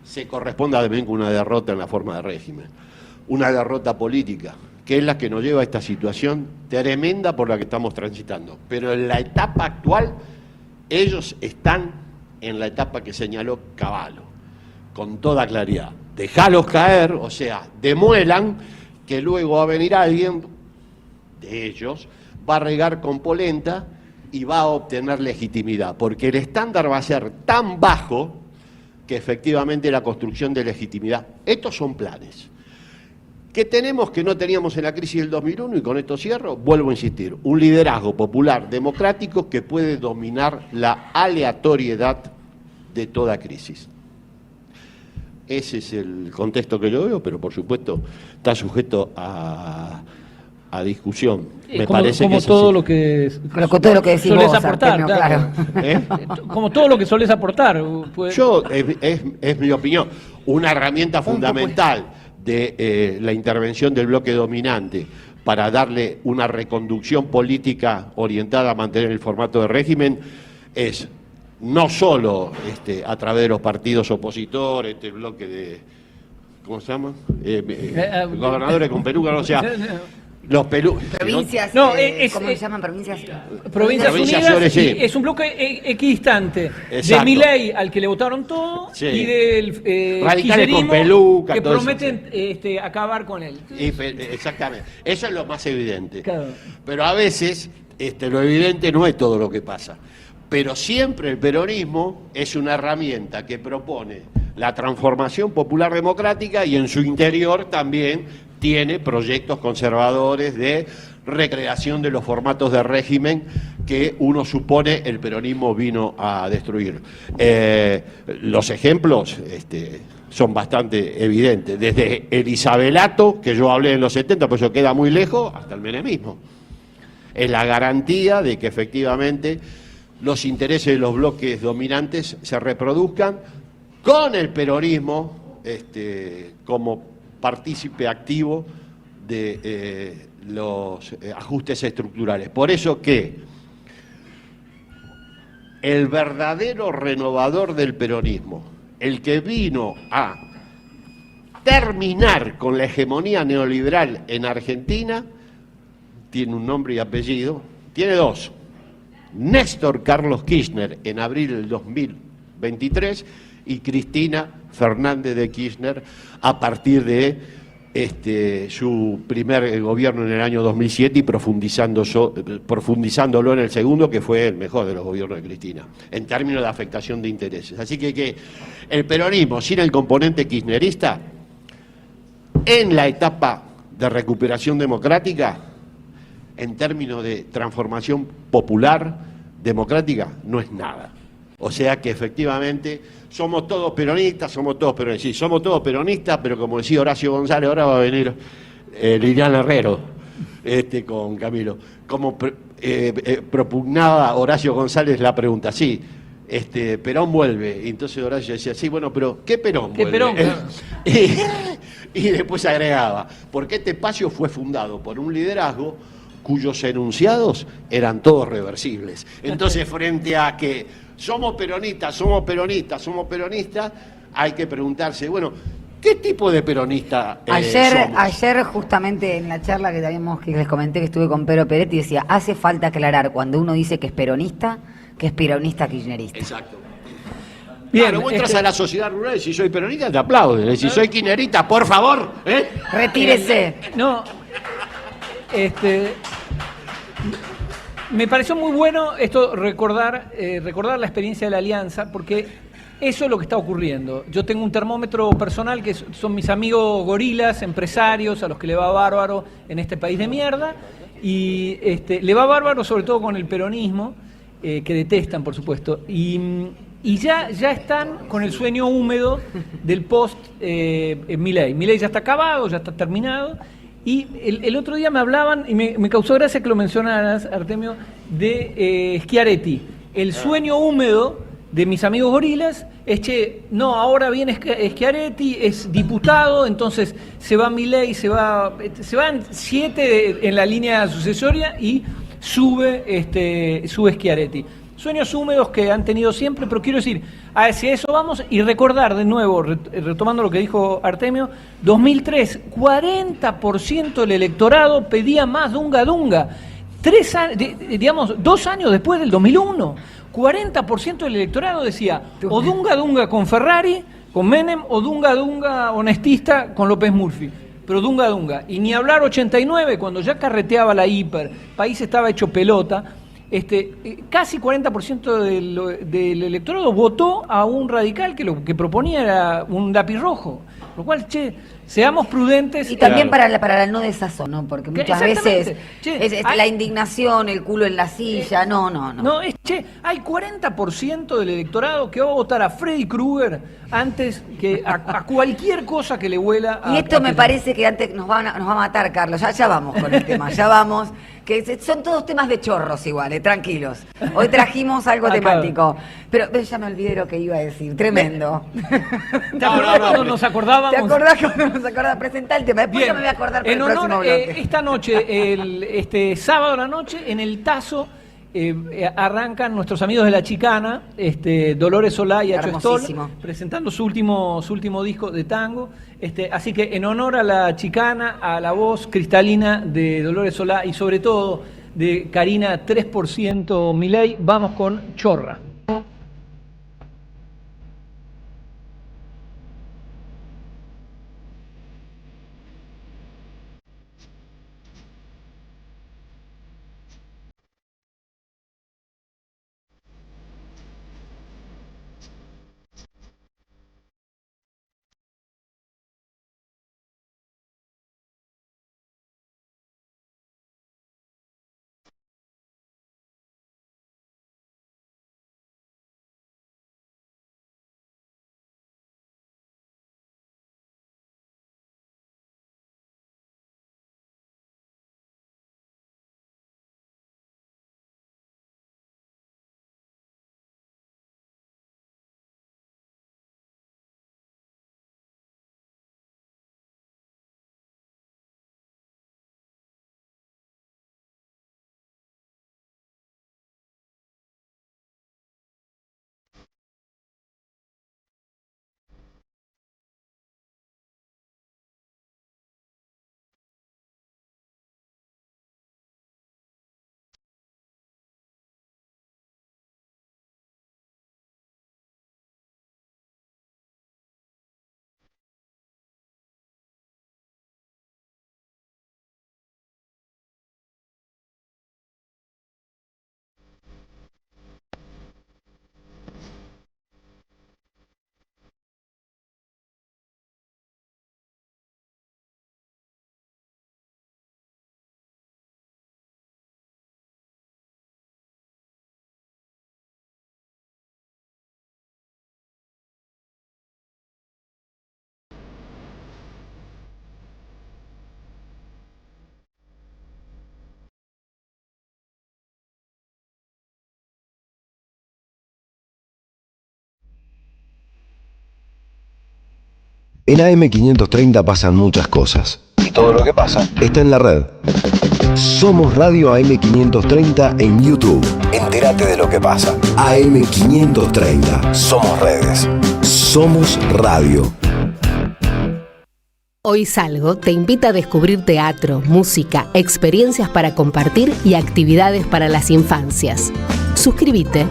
se corresponda también con una derrota en la forma de régimen, una derrota política, que es la que nos lleva a esta situación tremenda por la que estamos transitando. Pero en la etapa actual, ellos están en la etapa que señaló Cavallo, con toda claridad. Dejalos caer, o sea, demuelan, que luego va a venir alguien de ellos, va a regar con polenta y va a obtener legitimidad, porque el estándar va a ser tan bajo que efectivamente la construcción de legitimidad, estos son planes que tenemos que no teníamos en la crisis del 2001, y con esto cierro, vuelvo a insistir, un liderazgo popular democrático que puede dominar la aleatoriedad de toda crisis. Ese es el contexto que yo veo, pero por supuesto está sujeto a discusión. Me parece como que todo lo que todo lo que decís solés vos, aportar, Artemio, claro. Como todo lo que solés aportar. Pues. Yo, es mi opinión, una herramienta fundamental de la intervención del bloque dominante para darle una reconducción política orientada a mantener el formato de régimen es no solo a través de los partidos opositores, este bloque de, ¿cómo se llama? Gobernadores con peluca, o sea, los provincias, no, ¿cómo se llaman? Provincias Unidas, sí. Es un bloque equidistante. Exacto. De Milei, al que le votaron todo, sí. Y del radicales con peluca, que todo prometen acabar con él. Exactamente, eso es lo más evidente. Claro. Pero a veces lo evidente no es todo lo que pasa. Pero siempre el peronismo es una herramienta que propone la transformación popular democrática y en su interior también tiene proyectos conservadores de recreación de los formatos de régimen que uno supone el peronismo vino a destruir. Los ejemplos son bastante evidentes, desde el isabelato, que yo hablé en los 70, pues eso queda muy lejos, hasta el menemismo. Es la garantía de que efectivamente los intereses de los bloques dominantes se reproduzcan con el peronismo como partícipe activo de los ajustes estructurales. Por eso que el verdadero renovador del peronismo, el que vino a terminar con la hegemonía neoliberal en Argentina, tiene un nombre y apellido, tiene dos: Néstor Carlos Kirchner en abril del 2023 y Cristina Fernández de Kirchner a partir de su primer gobierno en el año 2007 y profundizándolo en el segundo, que fue el mejor de los gobiernos de Cristina, en términos de afectación de intereses. Así que el peronismo sin el componente kirchnerista, en la etapa de recuperación democrática, en términos de transformación popular, democrática, no es nada. O sea que efectivamente somos todos peronistas, sí, somos todos peronistas, pero como decía Horacio González, ahora va a venir Liliana Herrero con Camilo. Como propugnaba Horacio González la pregunta, sí, Perón vuelve. Y entonces Horacio decía, sí, bueno, pero ¿qué Perón vuelve? Perón? Y después agregaba, porque este espacio fue fundado por un liderazgo cuyos enunciados eran todos reversibles. Entonces, frente a que somos peronistas, hay que preguntarse, bueno, ¿qué tipo de peronista somos? Ayer justamente en la charla que les comenté que estuve con Pedro Peretti, decía, hace falta aclarar cuando uno dice que es peronista kirchnerista. Exacto. Bien, claro, vos entras a la sociedad rural y si soy peronista te aplauden, si soy kirchnerista, por favor, retírese. No, me pareció muy bueno esto, recordar la experiencia de la Alianza, porque eso es lo que está ocurriendo. Yo tengo un termómetro personal que son mis amigos gorilas, empresarios, a los que le va bárbaro en este país de mierda, y le va bárbaro sobre todo con el peronismo, que detestan, por supuesto, y ya están con el sueño húmedo del post Milei. Milei ya está acabado, ya está terminado. Y el otro día me hablaban, y me causó gracia que lo mencionaras, Artemio, de Schiaretti. El sueño húmedo de mis amigos gorilas es, che, no, ahora viene Schiaretti, es diputado, entonces se va Milei, se van 7 en la línea sucesoria y sube Schiaretti. Sueños húmedos que han tenido siempre, pero quiero decir, hacia eso vamos y recordar de nuevo, retomando lo que dijo Artemio, 2003, 40% del electorado pedía más Dunga Dunga. 2 años después del 2001, 40% del electorado decía o Dunga Dunga con Ferrari, con Menem, o Dunga Dunga honestista con López Murphy. Pero Dunga Dunga. Y ni hablar 89, cuando ya carreteaba la hiper, el país estaba hecho pelota, casi 40% del electorado votó a un radical que lo que proponía era un lápiz rojo. Lo cual, che, seamos prudentes. Y también para la no desazón, ¿no? Porque muchas veces la indignación, el culo en la silla, no. No, hay 40% del electorado que va a votar a Freddy Krueger antes que a cualquier cosa que le huela a... Y esto me parece que antes nos va a matar, Carlos. Ya vamos con el tema, ya vamos. Que son todos temas de chorros iguales, tranquilos. Hoy trajimos algo temático. Pero ya me olvidé lo que iba a decir, tremendo. ¿Te acordás cuando nos acordábamos? ¿Te acordás cuando nos acordás? Presentá el tema, después yo me voy a acordar para el próximo bloque. Esta noche, sábado a la noche, en el Tazo, arrancan nuestros amigos de La Chicana, Dolores Solá y Acho Stoll, presentando su último disco de tango. Así que en honor a La Chicana, a la voz cristalina de Dolores Solá y sobre todo de Karina 3% Milei, vamos con Chorra. En AM530 pasan muchas cosas. Y todo lo que pasa está en la red. Somos Radio AM530 en YouTube. Entérate de lo que pasa. AM530. Somos redes. Somos radio. Hoy Salgo te invita a descubrir teatro, música, experiencias para compartir y actividades para las infancias. Suscríbete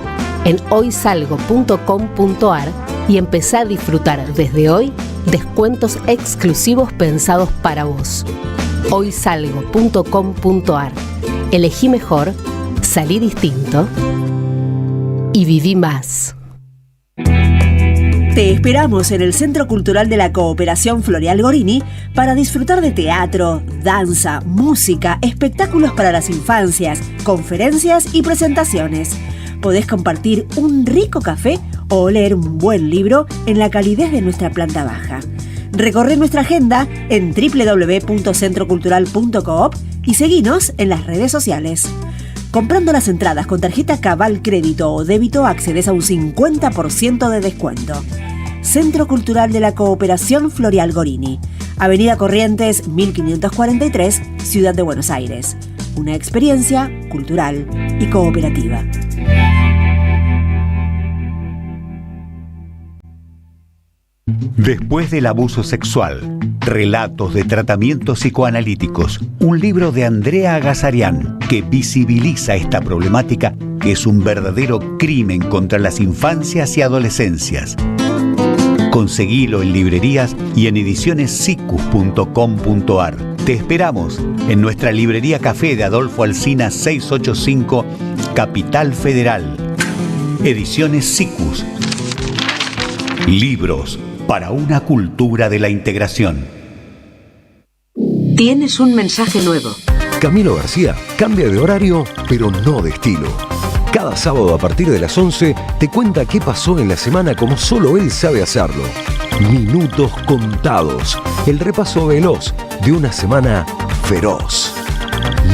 en hoysalgo.com.ar y empezá a disfrutar desde hoy descuentos exclusivos pensados para vos. Hoysalgo.com.ar. Elegí mejor, salí distinto y viví más. Te esperamos en el Centro Cultural de la Cooperación Floreal Gorini para disfrutar de teatro, danza, música, espectáculos para las infancias, conferencias y presentaciones. Podés compartir un rico café o leer un buen libro en la calidez de nuestra planta baja. Recorre nuestra agenda en www.centrocultural.coop y seguinos en las redes sociales. Comprando las entradas con tarjeta Cabal Crédito o Débito accedes a un 50% de descuento. Centro Cultural de la Cooperación Florial Gorini, Avenida Corrientes 1543, Ciudad de Buenos Aires. Una experiencia cultural y cooperativa. Después del abuso sexual, relatos de tratamientos psicoanalíticos, un libro de Andrea Agazarian que visibiliza esta problemática que es un verdadero crimen contra las infancias y adolescencias. Conseguilo en librerías y en edicionessicus.com.ar. Te esperamos en nuestra librería Café de Adolfo Alsina 685, Capital Federal. Ediciones Sicus. Libros para una cultura de la integración. Tienes un mensaje nuevo. Camilo García cambia de horario, pero no de estilo. Cada sábado a partir de las 11 te cuenta qué pasó en la semana como solo él sabe hacerlo. Minutos contados. El repaso veloz de una semana feroz.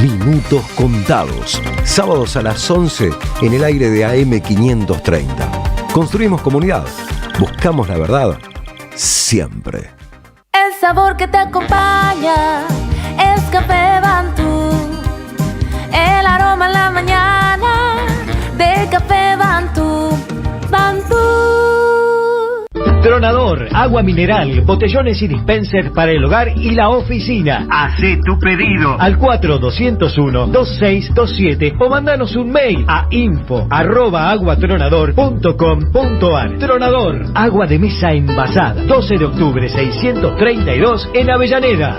Minutos contados. Sábados a las 11 en el aire de AM530. Construimos comunidad. Buscamos la verdad. Siempre. El sabor que te acompaña es Café Bantú. El aroma en la mañana de Café Bantú. Bantú. Tronador, agua mineral, botellones y dispensers para el hogar y la oficina. Hacé tu pedido al 4201-2627 o mandanos un mail a info@aguatronador.com.ar. Tronador, agua de mesa envasada. 12 de octubre 632 en Avellaneda.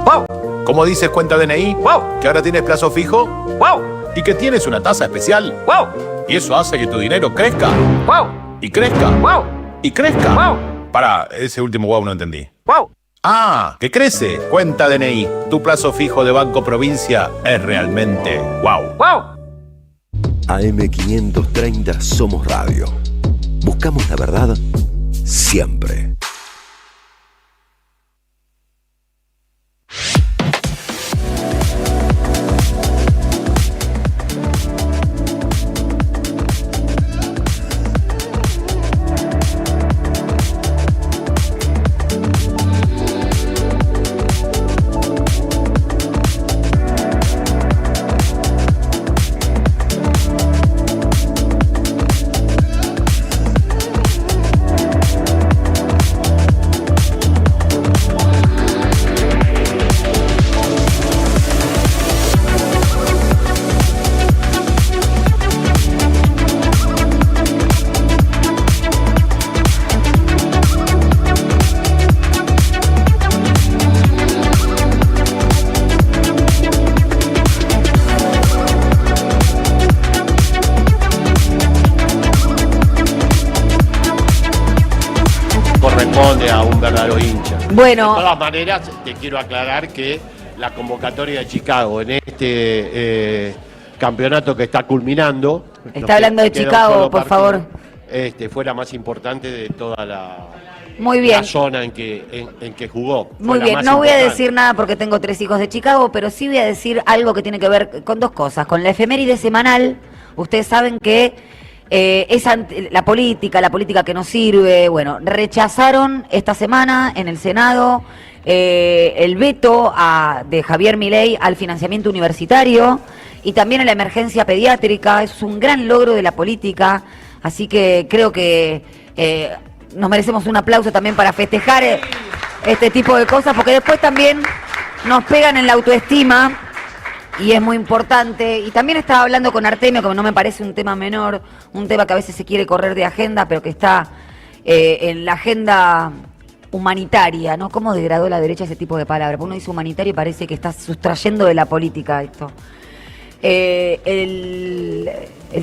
¡Wow! ¿Cómo dices cuenta DNI? ¡Wow! ¿Que ahora tienes plazo fijo? ¡Wow! ¿Y que tienes una tasa especial? ¡Wow! ¿Y eso hace que tu dinero crezca? ¡Wow! Y crezca. ¡Wow! Y crezca. ¡Wow! Pará, ese último wow no entendí. ¡Wow! Ah, que crece. Cuenta DNI. Tu plazo fijo de Banco Provincia es realmente wow. ¡Wow! AM530 Somos Radio. Buscamos la verdad siempre. A un verdadero hincha. Bueno. De todas maneras, te quiero aclarar que la convocatoria de Chicago en este campeonato que está culminando. Está hablando de Chicago, por favor. Fue la más importante de toda la, muy bien. La zona en que jugó. Muy bien, no voy a decir nada porque tengo 3 hijos de Chicago, pero sí voy a decir algo que tiene que ver con 2 cosas. Con la efeméride semanal, ustedes saben que la política que nos sirve, bueno, rechazaron esta semana en el Senado el veto de Javier Milei al financiamiento universitario y también a la emergencia pediátrica. Es un gran logro de la política, así que creo que nos merecemos un aplauso también para festejar este tipo de cosas, porque después también nos pegan en la autoestima. Y es muy importante. Y también estaba hablando con Artemio, que no me parece un tema menor, un tema que a veces se quiere correr de agenda, pero que está en la agenda humanitaria, ¿no? ¿Cómo degradó la derecha ese tipo de palabras? Uno dice humanitario y parece que está sustrayendo de la política esto. El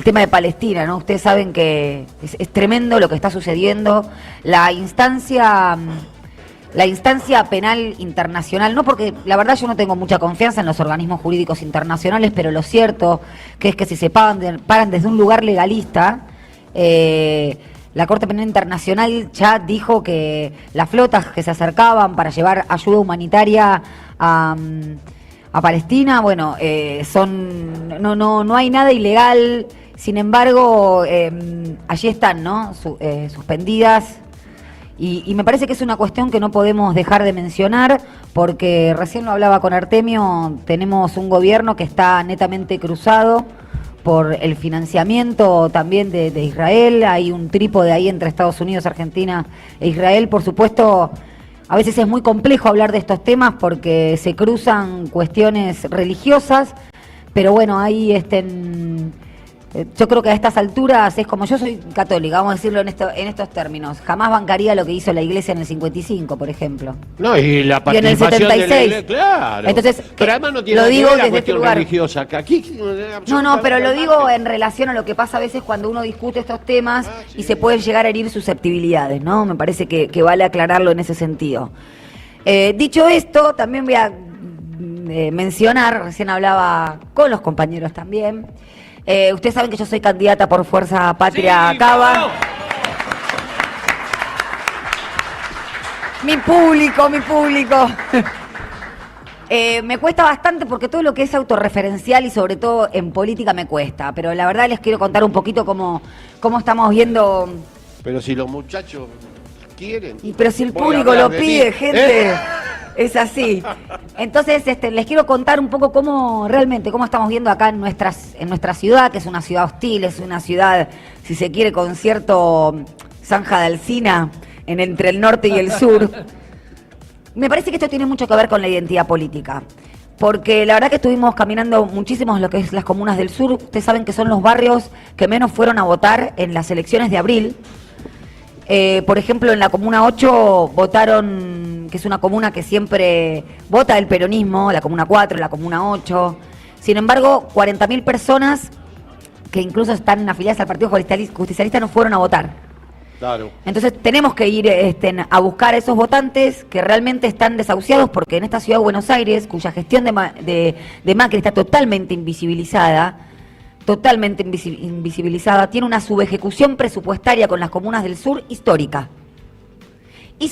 tema de Palestina, ¿no? Ustedes saben que es tremendo lo que está sucediendo. La instancia penal internacional, no, porque la verdad yo no tengo mucha confianza en los organismos jurídicos internacionales, pero lo cierto que es que si se paran desde un lugar legalista, la Corte Penal Internacional ya dijo que las flotas que se acercaban para llevar ayuda humanitaria a a Palestina, bueno, no hay nada ilegal, sin embargo, allí están, ¿no? Suspendidas. Y me parece que es una cuestión que no podemos dejar de mencionar, porque recién lo hablaba con Artemio, tenemos un gobierno que está netamente cruzado por el financiamiento también de Israel. Hay un trípode ahí entre Estados Unidos, Argentina e Israel. Por supuesto, a veces es muy complejo hablar de estos temas porque se cruzan cuestiones religiosas, pero bueno, ahí yo creo que a estas alturas es como, yo soy católica, vamos a decirlo en estos términos, jamás bancaría lo que hizo la Iglesia en el 55, por ejemplo. No, y la Y en el participación 76. de la Iglesia, claro. Entonces, pero además no tiene lo nada que digo ver la desde este cuestión lugar. religiosa. Aquí, No, pero lo digo en relación a lo que pasa a veces cuando uno discute estos temas y se pueden llegar a herir susceptibilidades, ¿no? Me parece que vale aclararlo en ese sentido. Dicho esto, también voy a mencionar, recién hablaba con los compañeros también, ustedes saben que yo soy candidata por Fuerza Patria Cava. Mi público. Me cuesta bastante porque todo lo que es autorreferencial y sobre todo en política me cuesta, pero la verdad les quiero contar un poquito cómo estamos viendo. Pero si los muchachos quieren. Pero si el voy a público hablar lo de pide, mí. gente. Es así. Entonces, les quiero contar un poco cómo estamos viendo acá en nuestra ciudad, que es una ciudad hostil, es una ciudad, si se quiere, con cierto zanja de Alsina entre el norte y el sur. Me parece que esto tiene mucho que ver con la identidad política. Porque la verdad que estuvimos caminando muchísimo lo que es las comunas del sur. Ustedes saben que son los barrios que menos fueron a votar en las elecciones de abril. Por ejemplo, en la comuna 8 votaron, que es una comuna que siempre vota el peronismo, la comuna 4, la comuna 8. Sin embargo, 40.000 personas que incluso están afiliadas al Partido Justicialista no fueron a votar. Claro. Entonces tenemos que ir a buscar a esos votantes que realmente están desahuciados, porque en esta ciudad de Buenos Aires, cuya gestión de Macri está totalmente invisibilizada, tiene una subejecución presupuestaria con las comunas del sur histórica. Y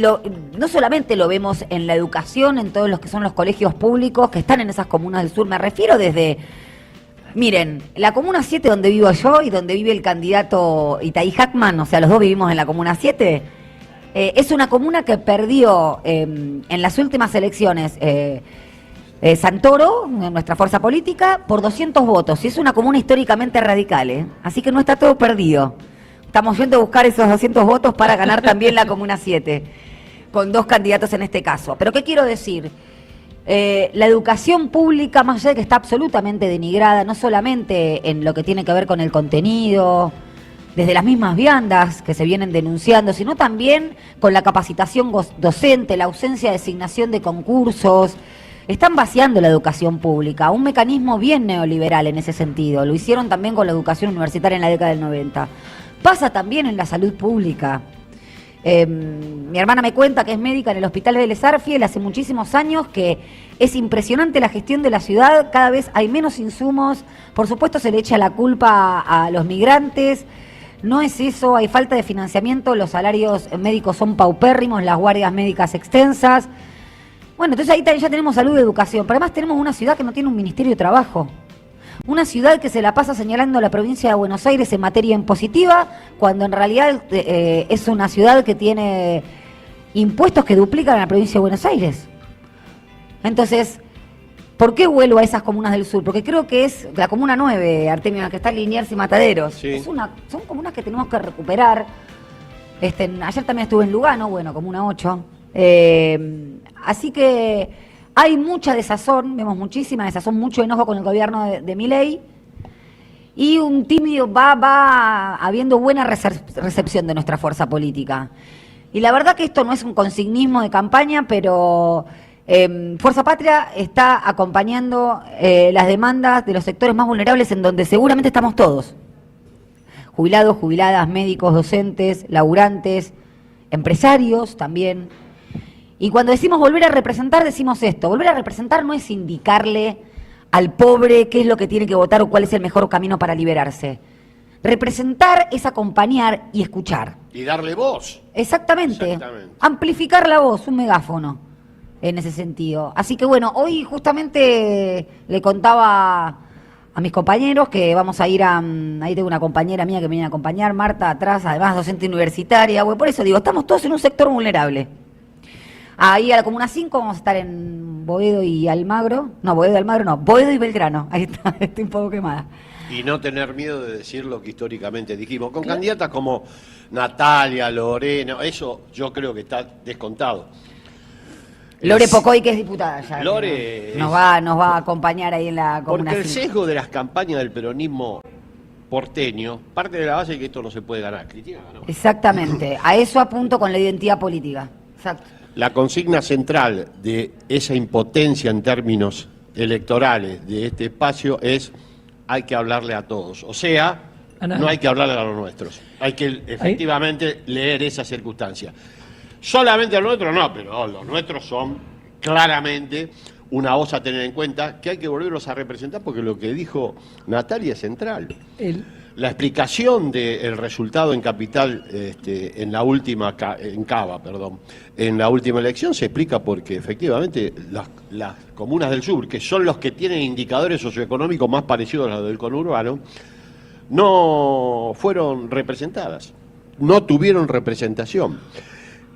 no solamente lo vemos en la educación, en todos los que son los colegios públicos que están en esas comunas del sur, me refiero desde, miren, la comuna 7 donde vivo yo y donde vive el candidato Itaí Hackman, o sea, los dos vivimos en la comuna 7, es una comuna que perdió en las últimas elecciones Santoro, nuestra fuerza política, por 200 votos. Y es una comuna históricamente radical, así que no está todo perdido. Estamos yendo a buscar esos 200 votos para ganar también la comuna 7, con dos candidatos en este caso. Pero ¿qué quiero decir? La educación pública, más allá de que está absolutamente denigrada, no solamente en lo que tiene que ver con el contenido, desde las mismas viandas que se vienen denunciando, sino también con la capacitación docente, la ausencia de asignación de concursos. Están vaciando la educación pública, un mecanismo bien neoliberal en ese sentido. Lo hicieron también con la educación universitaria en la década del 90. Pasa también en la salud pública. Mi hermana me cuenta que es médica en el hospital de Les Arfiel hace muchísimos años, que es impresionante la gestión de la ciudad, cada vez hay menos insumos, por supuesto se le echa la culpa a los migrantes, no es eso, hay falta de financiamiento, los salarios médicos son paupérrimos, las guardias médicas extensas. Bueno, entonces ahí ya tenemos salud y educación, pero además tenemos una ciudad que no tiene un ministerio de trabajo. Una ciudad que se la pasa señalando a la provincia de Buenos Aires en materia impositiva, cuando en realidad es una ciudad que tiene impuestos que duplican a la provincia de Buenos Aires. Entonces, ¿por qué vuelvo a esas comunas del sur? Porque creo que es la comuna 9, Artemio, la que está en Liniers y Mataderos. Sí. Son comunas que tenemos que recuperar. Ayer también estuve en Lugano, bueno, comuna 8. Así que hay mucha desazón, vemos muchísima desazón, mucho enojo con el gobierno de Milei, y un tímido va habiendo buena recepción de nuestra fuerza política. Y la verdad que esto no es un consignismo de campaña, pero Fuerza Patria está acompañando las demandas de los sectores más vulnerables, en donde seguramente estamos todos. Jubilados, jubiladas, médicos, docentes, laburantes, empresarios también. Y cuando decimos volver a representar, decimos esto. Volver a representar no es indicarle al pobre qué es lo que tiene que votar o cuál es el mejor camino para liberarse. Representar es acompañar y escuchar. Y darle voz. Exactamente. Amplificar la voz, un megáfono. en ese sentido. Así que bueno, hoy justamente le contaba a mis compañeros que vamos a ir a... Ahí tengo una compañera mía que me viene a acompañar, Marta, atrás, además docente universitaria. Bueno, por eso digo, estamos todos en un sector vulnerable. Ahí a la Comuna 5 vamos a estar en Boedo y Almagro. No, Boedo y Almagro no, Boedo y Belgrano. Ahí está, estoy un poco quemada. Y no tener miedo de decir lo que históricamente dijimos. Con candidatas como Natalia, Lorena, eso yo creo que está descontado. Lore Pocoy, que es diputada ya. Lore nos va a acompañar ahí en la Comuna 5. Porque el sesgo de las campañas del peronismo porteño parte de la base de que esto no se puede ganar. Cristina ganó. Exactamente, a eso apunto con la identidad política. Exacto. La consigna central de esa impotencia en términos electorales de este espacio es: hay que hablarle a todos. O sea, no hay que hablarle a los nuestros. Hay que efectivamente leer esa circunstancia. Solamente a los nuestros no, pero los nuestros son claramente una voz a tener en cuenta, que hay que volverlos a representar, porque lo que dijo Natalia es central. La explicación del resultado en Capital, en la última elección, se explica porque efectivamente las comunas del sur, que son los que tienen indicadores socioeconómicos más parecidos a los del conurbano, no fueron representadas, no tuvieron representación.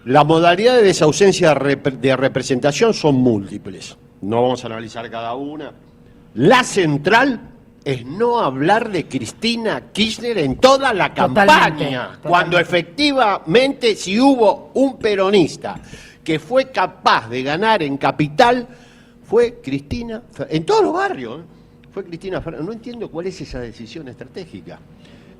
Las modalidades de esa ausencia de representación son múltiples. No vamos a analizar cada una. La central es no hablar de Cristina Kirchner en toda la campaña, cuando efectivamente, si hubo un peronista que fue capaz de ganar en Capital, fue Cristina, en todos los barrios, fue Cristina Fernández. No entiendo cuál es esa decisión estratégica,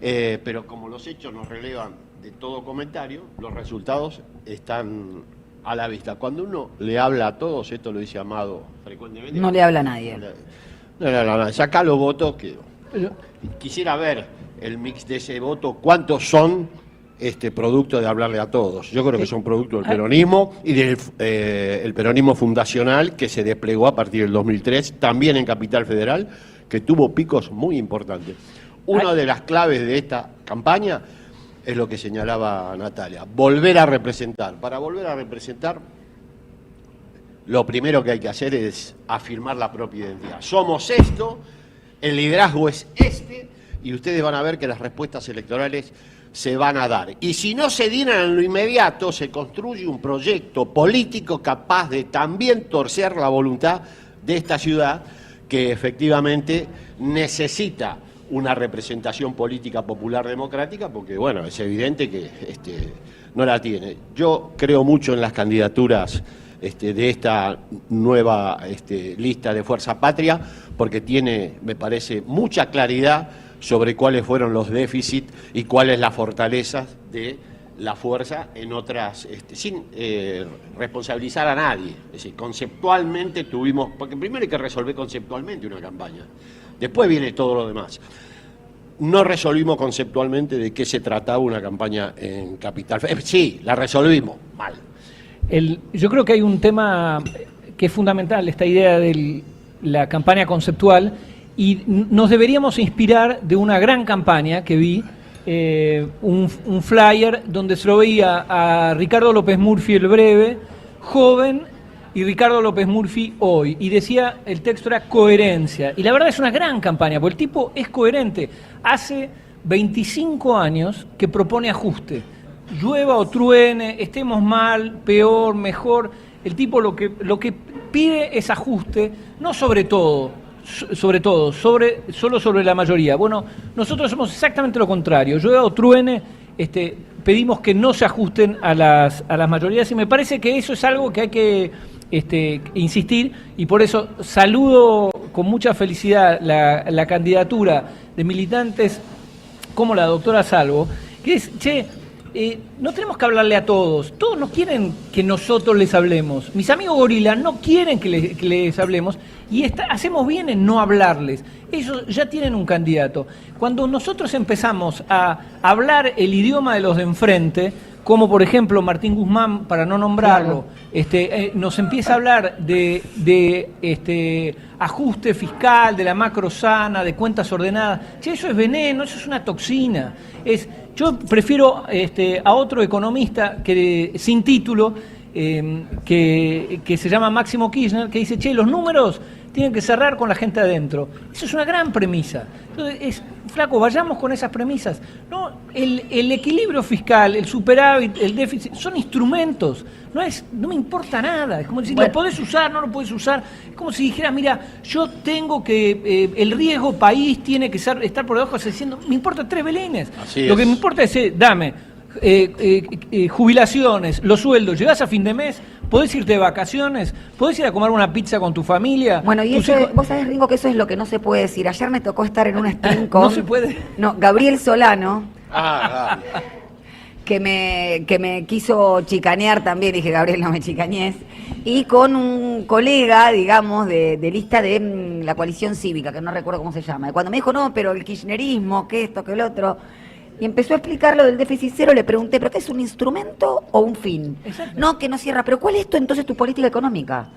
pero como los hechos nos relevan de todo comentario, los resultados están a la vista. Cuando uno le habla a todos, esto lo dice Amado frecuentemente. No le habla a nadie. No le habla a nadie. Saca los votos que... Quisiera ver el mix de ese voto, cuántos son producto de hablarle a todos. Yo creo que son producto del peronismo y del el peronismo fundacional que se desplegó a partir del 2003, también en Capital Federal, que tuvo picos muy importantes. Una de las claves de esta campaña es lo que señalaba Natalia: volver a representar. Para volver a representar, lo primero que hay que hacer es afirmar la propia identidad. Somos esto, el liderazgo es este, y ustedes van a ver que las respuestas electorales se van a dar. Y si no se dieran en lo inmediato, se construye un proyecto político capaz de también torcer la voluntad de esta ciudad, que efectivamente necesita una representación política popular democrática, porque bueno, es evidente que no la tiene. Yo creo mucho en las candidaturas de esta nueva lista de Fuerza Patria, porque tiene, me parece, mucha claridad sobre cuáles fueron los déficits y cuáles las fortalezas de la fuerza en otras, sin responsabilizar a nadie. Es decir, conceptualmente tuvimos, porque primero hay que resolver conceptualmente una campaña, después viene todo lo demás. No resolvimos conceptualmente de qué se trataba una campaña en Capital. Sí, la resolvimos mal. Yo creo que hay un tema que es fundamental, esta idea de la campaña conceptual, y nos deberíamos inspirar de una gran campaña que vi, un flyer donde se lo veía a Ricardo López Murphy el Breve, joven, y Ricardo López Murphy hoy, y decía, el texto era coherencia, y la verdad es una gran campaña, porque el tipo es coherente. Hace 25 años que propone ajuste, llueva o truene, estemos mal, peor, mejor, el tipo lo que pide es ajuste, no sobre todo, solo sobre la mayoría. Bueno, nosotros somos exactamente lo contrario, llueva o truene, pedimos que no se ajusten a las mayorías, y me parece que eso es algo que hay que insistir, y por eso saludo con mucha felicidad la candidatura de militantes como la doctora Salvo, que es, no tenemos que hablarle a todos no quieren que nosotros les hablemos, mis amigos gorilas no quieren que les hablemos, y hacemos bien en no hablarles. Ellos ya tienen un candidato. Cuando nosotros empezamos a hablar el idioma de los de enfrente, como por ejemplo Martín Guzmán, para no nombrarlo, nos empieza a hablar de ajuste fiscal, de la macro sana, de cuentas ordenadas. Eso es veneno, eso es una toxina. Yo prefiero a otro economista que sin título, que se llama Máximo Kirchner, que dice, che, los números tienen que cerrar con la gente adentro. Eso es una gran premisa. Entonces, flaco, vayamos con esas premisas. No, el equilibrio fiscal, el superávit, el déficit, son instrumentos. No me importa nada. Es como decir, lo podés usar, no lo podés usar. Es como si dijeras, mira, yo tengo que, el riesgo país tiene que estar por debajo, diciendo, me importa 3 belenes. Lo que me importa es, dame jubilaciones, los sueldos, llegás a fin de mes, podés irte de vacaciones, podés ir a comer una pizza con tu familia. Bueno, y eso, vos sabés, Ringo, que eso es lo que no se puede decir. Ayer me tocó estar en un stream con... ¿No se puede? No, Gabriel Solano. Que me quiso chicanear también, dije, Gabriel, no me chicañes, y con un colega, digamos, de lista de la coalición cívica, que no recuerdo cómo se llama. Y cuando me dijo, no, pero el kirchnerismo, que esto, que el otro, y empezó a explicar lo del déficit cero, le pregunté, ¿pero qué es un instrumento o un fin? Exacto. No, que no cierra, pero ¿cuál es entonces tu política económica?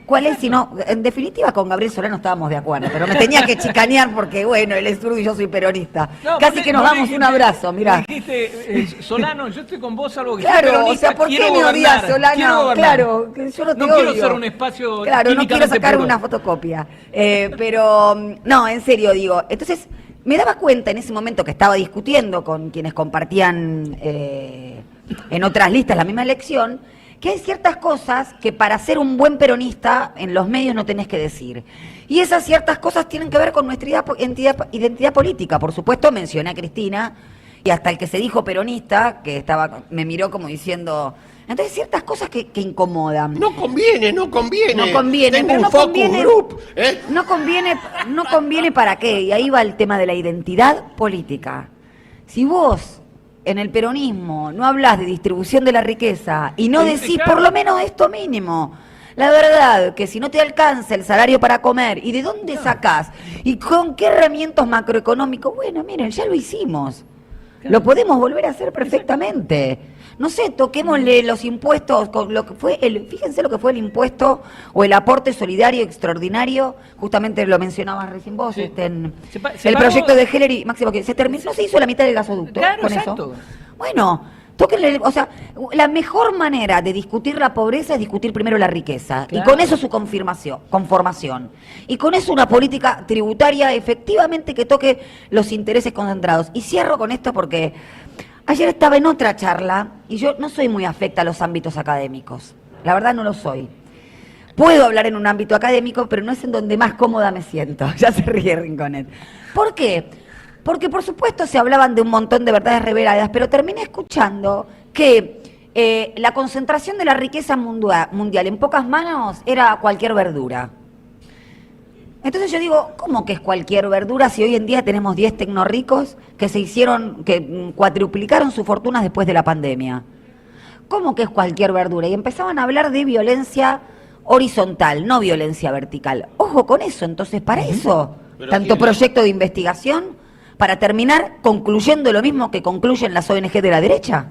¿Cuál es? Si no, en definitiva con Gabriel Solano estábamos de acuerdo, pero me tenía que chicanear porque, bueno, él es zurdo y yo soy peronista. No, casi que nos damos un abrazo, mirá. Dijiste, Solano, yo estoy con vos, algo que claro, soy peronista, o sea, ¿por qué me odias, Solano? Claro, que yo no te odio. No quiero ser un espacio. Claro, no quiero sacar una fotocopia. Pero, no, en serio digo, entonces me daba cuenta en ese momento que estaba discutiendo con quienes compartían en otras listas la misma elección, que hay ciertas cosas que para ser un buen peronista en los medios no tenés que decir. Y esas ciertas cosas tienen que ver con nuestra identidad política. Por supuesto, mencioné a Cristina, y hasta el que se dijo peronista, que me miró como diciendo... Entonces, ciertas cosas que incomodan. No conviene. No conviene, tengo pero un no focus conviene, group, no conviene para qué. Y ahí va el tema de la identidad política. Si vos... en el peronismo no hablas de distribución de la riqueza y no decís por lo menos esto mínimo, la verdad que si no te alcanza el salario para comer y de dónde sacás y con qué herramientas macroeconómicos, bueno, miren, ya lo hicimos, lo podemos volver a hacer perfectamente. No sé, toquémosle los impuestos, con lo que fue fíjense lo que fue el impuesto o el aporte solidario extraordinario, justamente lo mencionabas recién vos, sí. El proyecto de Heller y Máximo, que se terminó, no se hizo la mitad del gasoducto, claro, con exacto. Eso. Bueno, tóquenle, o sea, la mejor manera de discutir la pobreza es discutir primero la riqueza, claro. Y con eso su conformación, y con eso una política tributaria efectivamente que toque los intereses concentrados. Y cierro con esto porque ayer estaba en otra charla y yo no soy muy afecta a los ámbitos académicos. La verdad no lo soy. Puedo hablar en un ámbito académico, pero no es en donde más cómoda me siento. Ya se ríe Rinconet. ¿Por qué? Porque por supuesto se hablaban de un montón de verdades reveladas, pero terminé escuchando que la concentración de la riqueza mundial en pocas manos era cualquier verdura. Entonces yo digo, ¿cómo que es cualquier verdura si hoy en día tenemos 10 tecnorricos que cuadruplicaron sus fortunas después de la pandemia? ¿Cómo que es cualquier verdura? Y empezaban a hablar de violencia horizontal, no violencia vertical. Ojo con eso, entonces para eso, tanto proyecto de investigación, para terminar concluyendo lo mismo que concluyen las ONG de la derecha.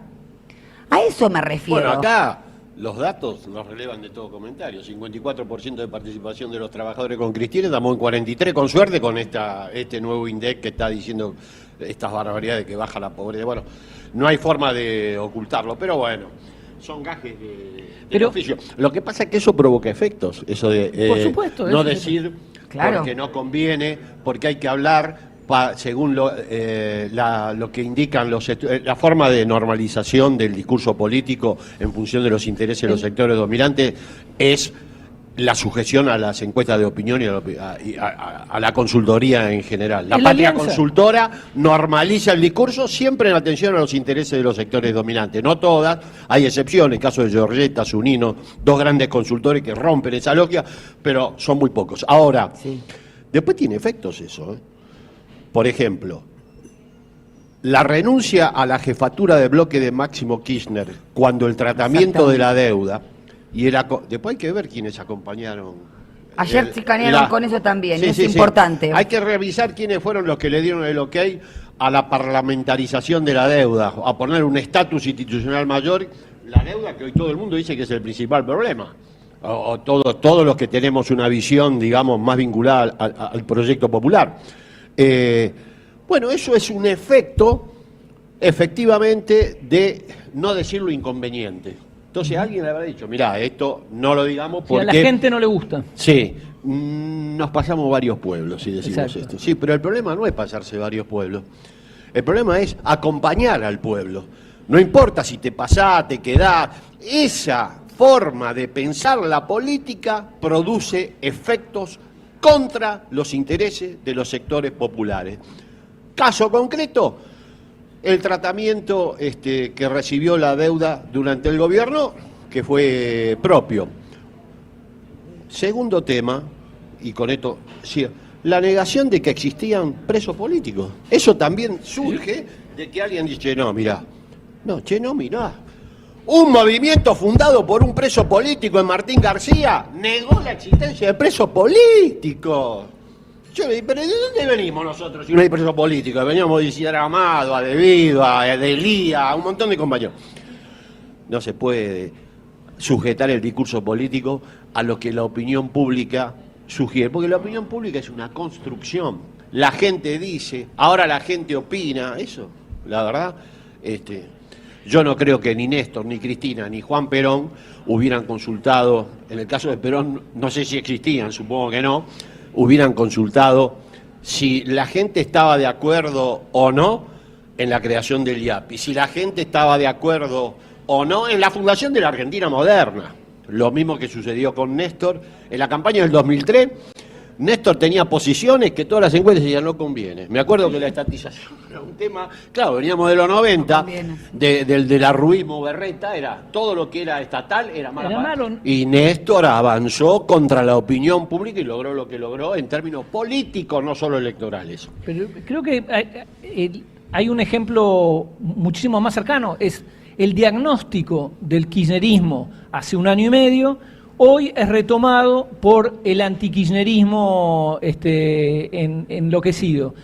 A eso me refiero. Bueno, acá los datos nos relevan de todo comentario. 54% de participación de los trabajadores con Cristina, estamos en 43%, con suerte con este nuevo INDEC que está diciendo estas barbaridades que baja la pobreza. Bueno, no hay forma de ocultarlo, pero bueno, son gajes del oficio. Lo que pasa es que eso provoca efectos, eso de por supuesto, no decir claro. Porque no conviene, porque hay que hablar... según lo que indican la forma de normalización del discurso político en función de los intereses de los sectores dominantes es la sujeción a las encuestas de opinión y a la consultoría en general. La patria consultora normaliza el discurso siempre en atención a los intereses de los sectores dominantes. No todas, hay excepciones, caso de Giorgetta, Zunino, dos grandes consultores que rompen esa logia, pero son muy pocos. Ahora, después tiene efectos eso, Por ejemplo, la renuncia a la jefatura de bloque de Máximo Kirchner cuando el tratamiento de la deuda y después hay que ver quiénes acompañaron. Ayer chicanearon con eso también, es importante. Hay que revisar quiénes fueron los que le dieron el ok a la parlamentarización de la deuda, a poner un estatus institucional mayor, la deuda que hoy todo el mundo dice que es el principal problema. O todos los que tenemos una visión, digamos, más vinculada al proyecto popular. Bueno, eso es un efecto, efectivamente, de no decir lo inconveniente. Entonces alguien le habrá dicho, mirá, esto no lo digamos porque... a la gente no le gusta. Sí, nos pasamos varios pueblos si decimos Exacto. esto. Sí, pero el problema no es pasarse varios pueblos. El problema es acompañar al pueblo. No importa si te pasás, te quedás. Esa forma de pensar la política produce efectos contra los intereses de los sectores populares. Caso concreto, el tratamiento que recibió la deuda durante el gobierno, que fue propio. Segundo tema, y con esto sí, la negación de que existían presos políticos. Eso también surge de que alguien dice, no, mirá. Un movimiento fundado por un preso político en Martín García negó la existencia de presos políticos. Yo le dije, pero ¿de dónde venimos nosotros si no hay presos políticos? Veníamos de Isidro Amado, a Devido, a Delía, a un montón de compañeros. No se puede sujetar el discurso político a lo que la opinión pública sugiere, porque la opinión pública es una construcción. La gente dice, ahora la gente opina, eso, la verdad, yo no creo que ni Néstor, ni Cristina, ni Juan Perón hubieran consultado, en el caso de Perón, no sé si existían, supongo que no, hubieran consultado si la gente estaba de acuerdo o no en la creación del IAPI, si la gente estaba de acuerdo o no en la fundación de la Argentina moderna. Lo mismo que sucedió con Néstor en la campaña del 2003. Néstor tenía posiciones que todas las encuestas decían no conviene. Me acuerdo que la estatización era un tema, claro, veníamos de los 90, del arruismo Berreta, era todo lo que era estatal era malo. Y Néstor avanzó contra la opinión pública y logró lo que logró en términos políticos, no solo electorales. Pero creo que hay un ejemplo muchísimo más cercano, es el diagnóstico del kirchnerismo hace 1 año y medio. Hoy es retomado por el antikirchnerismo enloquecido.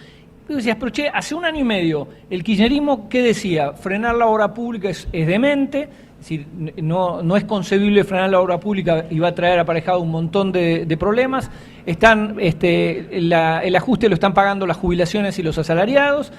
Decías, pero che, hace 1 año y medio, el kirchnerismo, ¿qué decía? Frenar la obra pública es demente, es decir, no es concebible frenar la obra pública y va a traer aparejado un montón de problemas. El ajuste lo están pagando las jubilaciones y los asalariados.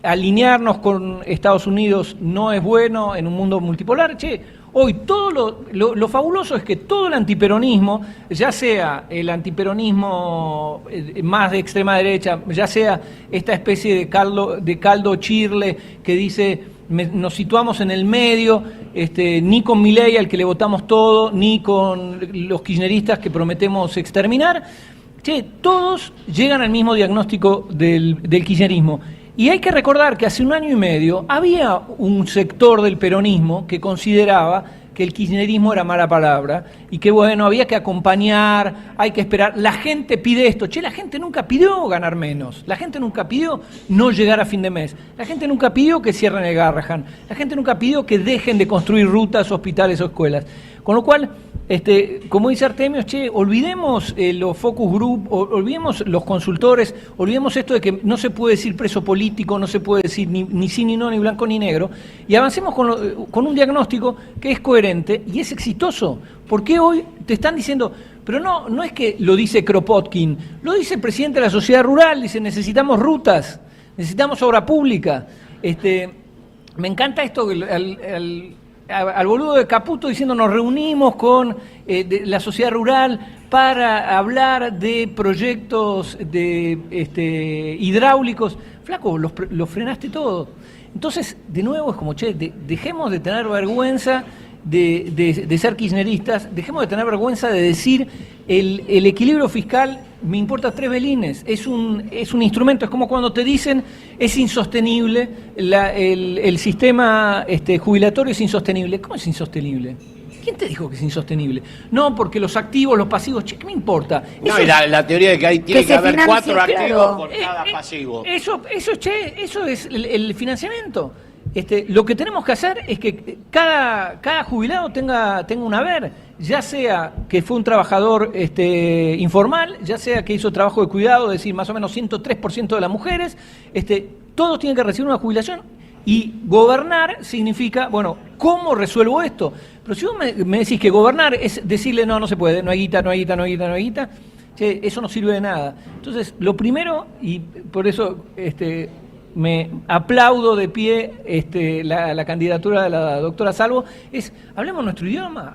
Alinearnos con Estados Unidos no es bueno en un mundo multipolar. Che, hoy todo lo fabuloso es que todo el antiperonismo, ya sea el antiperonismo más de extrema derecha, ya sea esta especie de caldo chirle que dice nos situamos en el medio, ni con Milei al que le votamos todo, ni con los kirchneristas que prometemos exterminar, che, todos llegan al mismo diagnóstico del kirchnerismo. Y hay que recordar que hace 1 año y medio había un sector del peronismo que consideraba que el kirchnerismo era mala palabra y que, bueno, había que acompañar, hay que esperar. La gente pide esto. Che, la gente nunca pidió ganar menos. La gente nunca pidió no llegar a fin de mes. La gente nunca pidió que cierren el Garrahan. La gente nunca pidió que dejen de construir rutas, hospitales o escuelas. Con lo cual, como dice Artemio, che, olvidemos los focus group, olvidemos los consultores, olvidemos esto de que no se puede decir preso político, no se puede decir ni sí, ni no, ni blanco, ni negro, y avancemos con un diagnóstico que es coherente y es exitoso. Porque hoy te están diciendo, pero no es que lo dice Kropotkin, lo dice el presidente de la sociedad rural, dice necesitamos rutas, necesitamos obra pública. Me encanta esto al boludo de Caputo diciendo nos reunimos con la sociedad rural para hablar de proyectos hidráulicos. Flaco, los frenaste todo. Entonces, de nuevo, es como, che, dejemos de tener vergüenza de ser kirchneristas, dejemos de tener vergüenza de decir el equilibrio fiscal me importa 3 belines, es un instrumento, es como cuando te dicen es insostenible, el sistema jubilatorio es insostenible. ¿Cómo es insostenible? ¿Quién te dijo que es insostenible? No, porque los activos, los pasivos, che, ¿qué me importa? No, y la teoría de que tiene que haber 4 activos por cada pasivo. Eso es el financiamiento. Lo que tenemos que hacer es que cada jubilado tenga un haber, ya sea que fue un trabajador informal, ya sea que hizo trabajo de cuidado, es decir, más o menos 103% de las mujeres, todos tienen que recibir una jubilación. Y gobernar significa, bueno, ¿cómo resuelvo esto? Pero si vos me decís que gobernar es decirle no se puede, no hay guita, che, eso no sirve de nada. Entonces, lo primero, y por eso me aplaudo de pie la candidatura de la doctora Salvo, es hablemos nuestro idioma,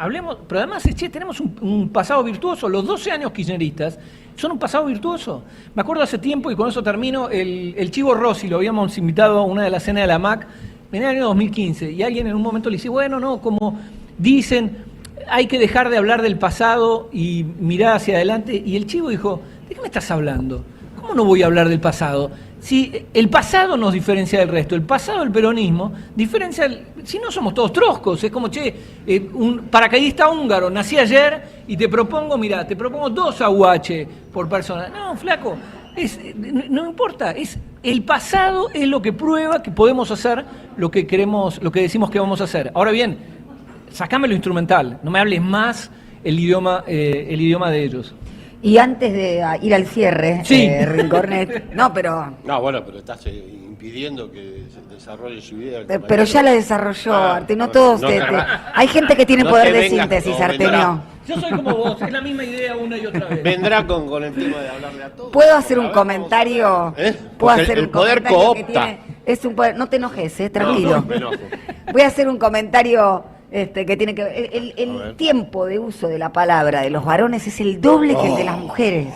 pero además tenemos un pasado virtuoso, los 12 años kirchneristas son un pasado virtuoso. Me acuerdo hace tiempo, y con eso termino, el Chivo Rossi, lo habíamos invitado a una de las cenas de la MAC en el año 2015, y alguien en un momento le dice, bueno, no, como dicen, hay que dejar de hablar del pasado y mirar hacia adelante, y el Chivo dijo, ¿de qué me estás hablando? ¿Cómo no voy a hablar del pasado? Si el pasado nos diferencia del resto, el pasado del peronismo diferencia, si no somos todos troscos, es como, un paracaidista húngaro, nací ayer y te propongo 2 aguache por persona. No, flaco, no importa, el pasado es lo que prueba que podemos hacer lo que queremos, lo que decimos que vamos a hacer. Ahora bien, sacame lo instrumental, no me hables más el idioma de ellos. Y antes de ir al cierre, sí. Rincornet, no, pero estás impidiendo que se desarrolle su idea. Pero ya la desarrolló, Arte, no todos. Hay gente que tiene poder de síntesis, Artemio. Yo soy como vos, es la misma idea una y otra vez. Vendrá con el tema de hablarle a todos. ¿Puedo hacer un comentario? ¿Puedo hacer el un poder comentario coopta. que tiene? Es un poder, no te enojes, tranquilo. No, me enojo. Voy a hacer un comentario que tiene que ver. El tiempo de uso de la palabra de los varones es el doble que el de las mujeres.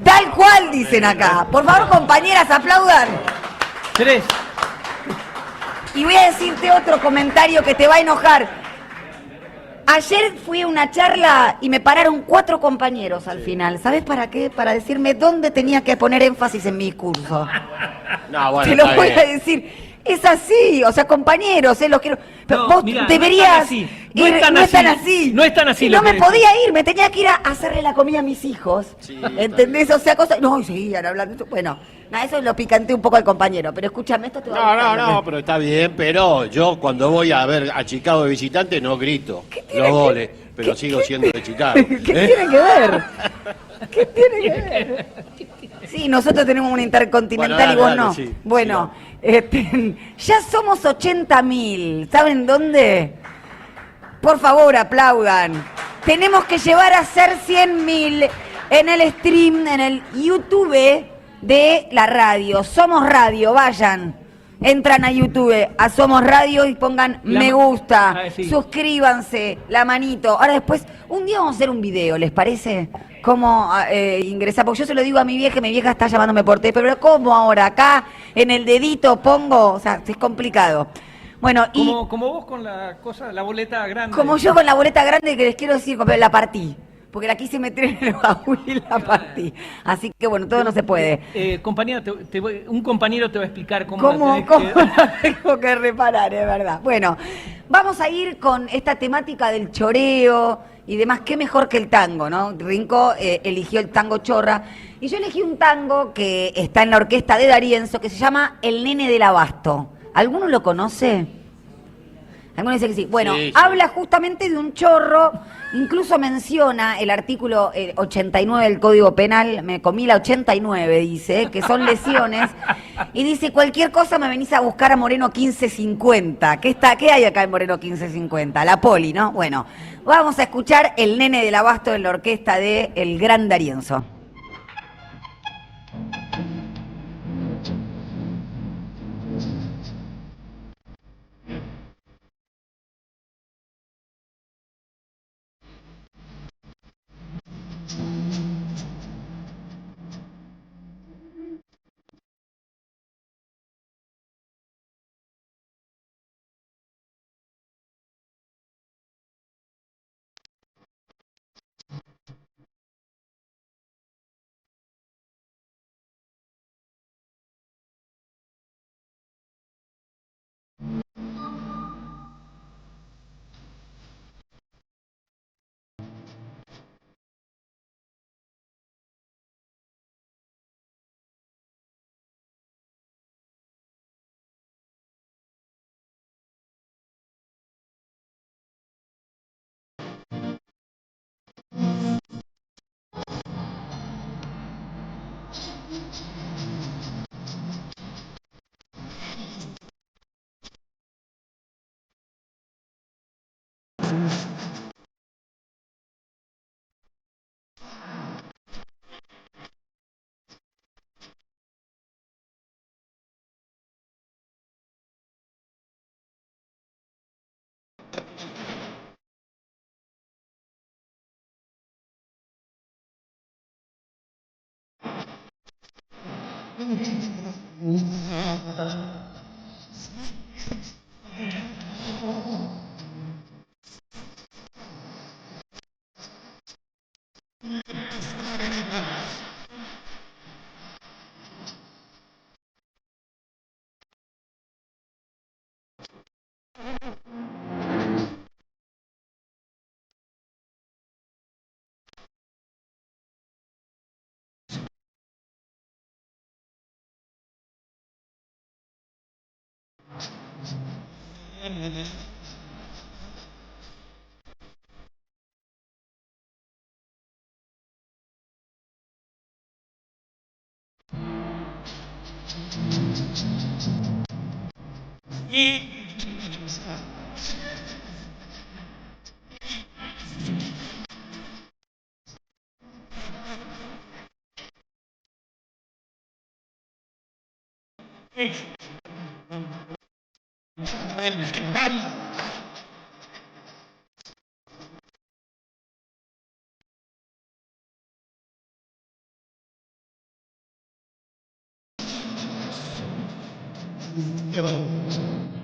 Tal cual dicen acá. Por favor, compañeras, aplaudan. 3. Y voy a decirte otro comentario que te va a enojar. Ayer fui a una charla y me pararon 4 compañeros al final. ¿Sabes para qué? Para decirme dónde tenía que poner énfasis en mi discurso. No, bueno, te lo voy a decir. Es así, o sea, compañeros, los quiero. Pero vos deberías. No están así. No están así. Y no me podía ir, me tenía que ir a hacerle la comida a mis hijos. Sí, ¿entendés? O sea, cosas. No, y seguían hablando. Bueno, eso lo picanté un poco al compañero, pero escúchame, esto te va a gustar. No, pero está bien, pero yo cuando voy a ver a Chicago de visitante no grito los goles, pero sigo siendo de Chicago. ¿Qué tiene que ver? ¿Qué tiene que ver? Sí, nosotros tenemos una intercontinental y vos no. Sí, bueno, ya somos 80.000. ¿Saben dónde? Por favor, aplaudan. Tenemos que llevar a ser 100.000 en el stream, en el YouTube de la radio. Somos Radio, vayan. Entran a YouTube, a Somos Radio y pongan me gusta, suscríbanse, la manito. Ahora después, un día vamos a hacer un video, ¿les parece? ¿Cómo ingresar? Porque yo se lo digo a mi vieja está llamándome por teléfono, pero ¿cómo ahora? Acá, en el dedito pongo, o sea, es complicado. Bueno, como vos con la boleta grande. Como yo con la boleta grande, que les quiero decir, la partí. Porque la quise meter en el baúl y la partí. Así que bueno, todo no se puede. Compañera, un compañero te va a explicar ¿Cómo tengo que reparar, es verdad? Bueno, vamos a ir con esta temática del choreo y demás. Qué mejor que el tango, ¿no? Rinco eligió el tango chorra. Y yo elegí un tango que está en la orquesta de D'Arienzo, que se llama El Nene del Abasto. ¿Alguno lo conoce? Alguno dice que sí. Bueno, sí. Habla justamente de un chorro, incluso menciona el artículo 89 del Código Penal, me comí la 89, dice, que son lesiones, y dice, cualquier cosa me venís a buscar a Moreno 1550. ¿Qué hay acá en Moreno 1550? La poli, ¿no? Bueno, vamos a escuchar El Nene del Abasto en la orquesta de El Gran D'Arienzo.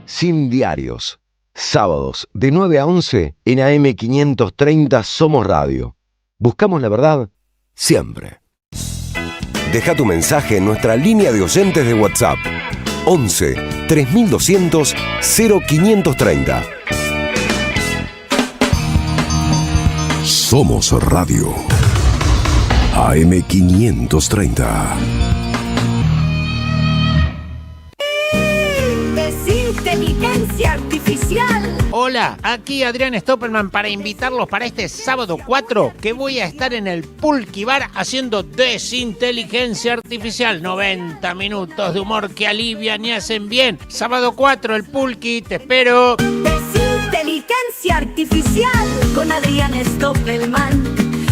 Sin diarios. Sábados de 9 a 11 en AM530 Somos Radio. Buscamos la verdad siempre. Deja tu mensaje en nuestra línea de oyentes de WhatsApp. 11 3200 0530. Somos Radio. AM530. Inteligencia artificial. Hola, aquí Adrián Stoppelman para invitarlos para este sábado 4 que voy a estar en el Pulqui Bar haciendo Desinteligencia Artificial. 90 minutos de humor que alivian y hacen bien. Sábado 4, el Pulqui, te espero. Desinteligencia artificial con Adrián Stoppelman.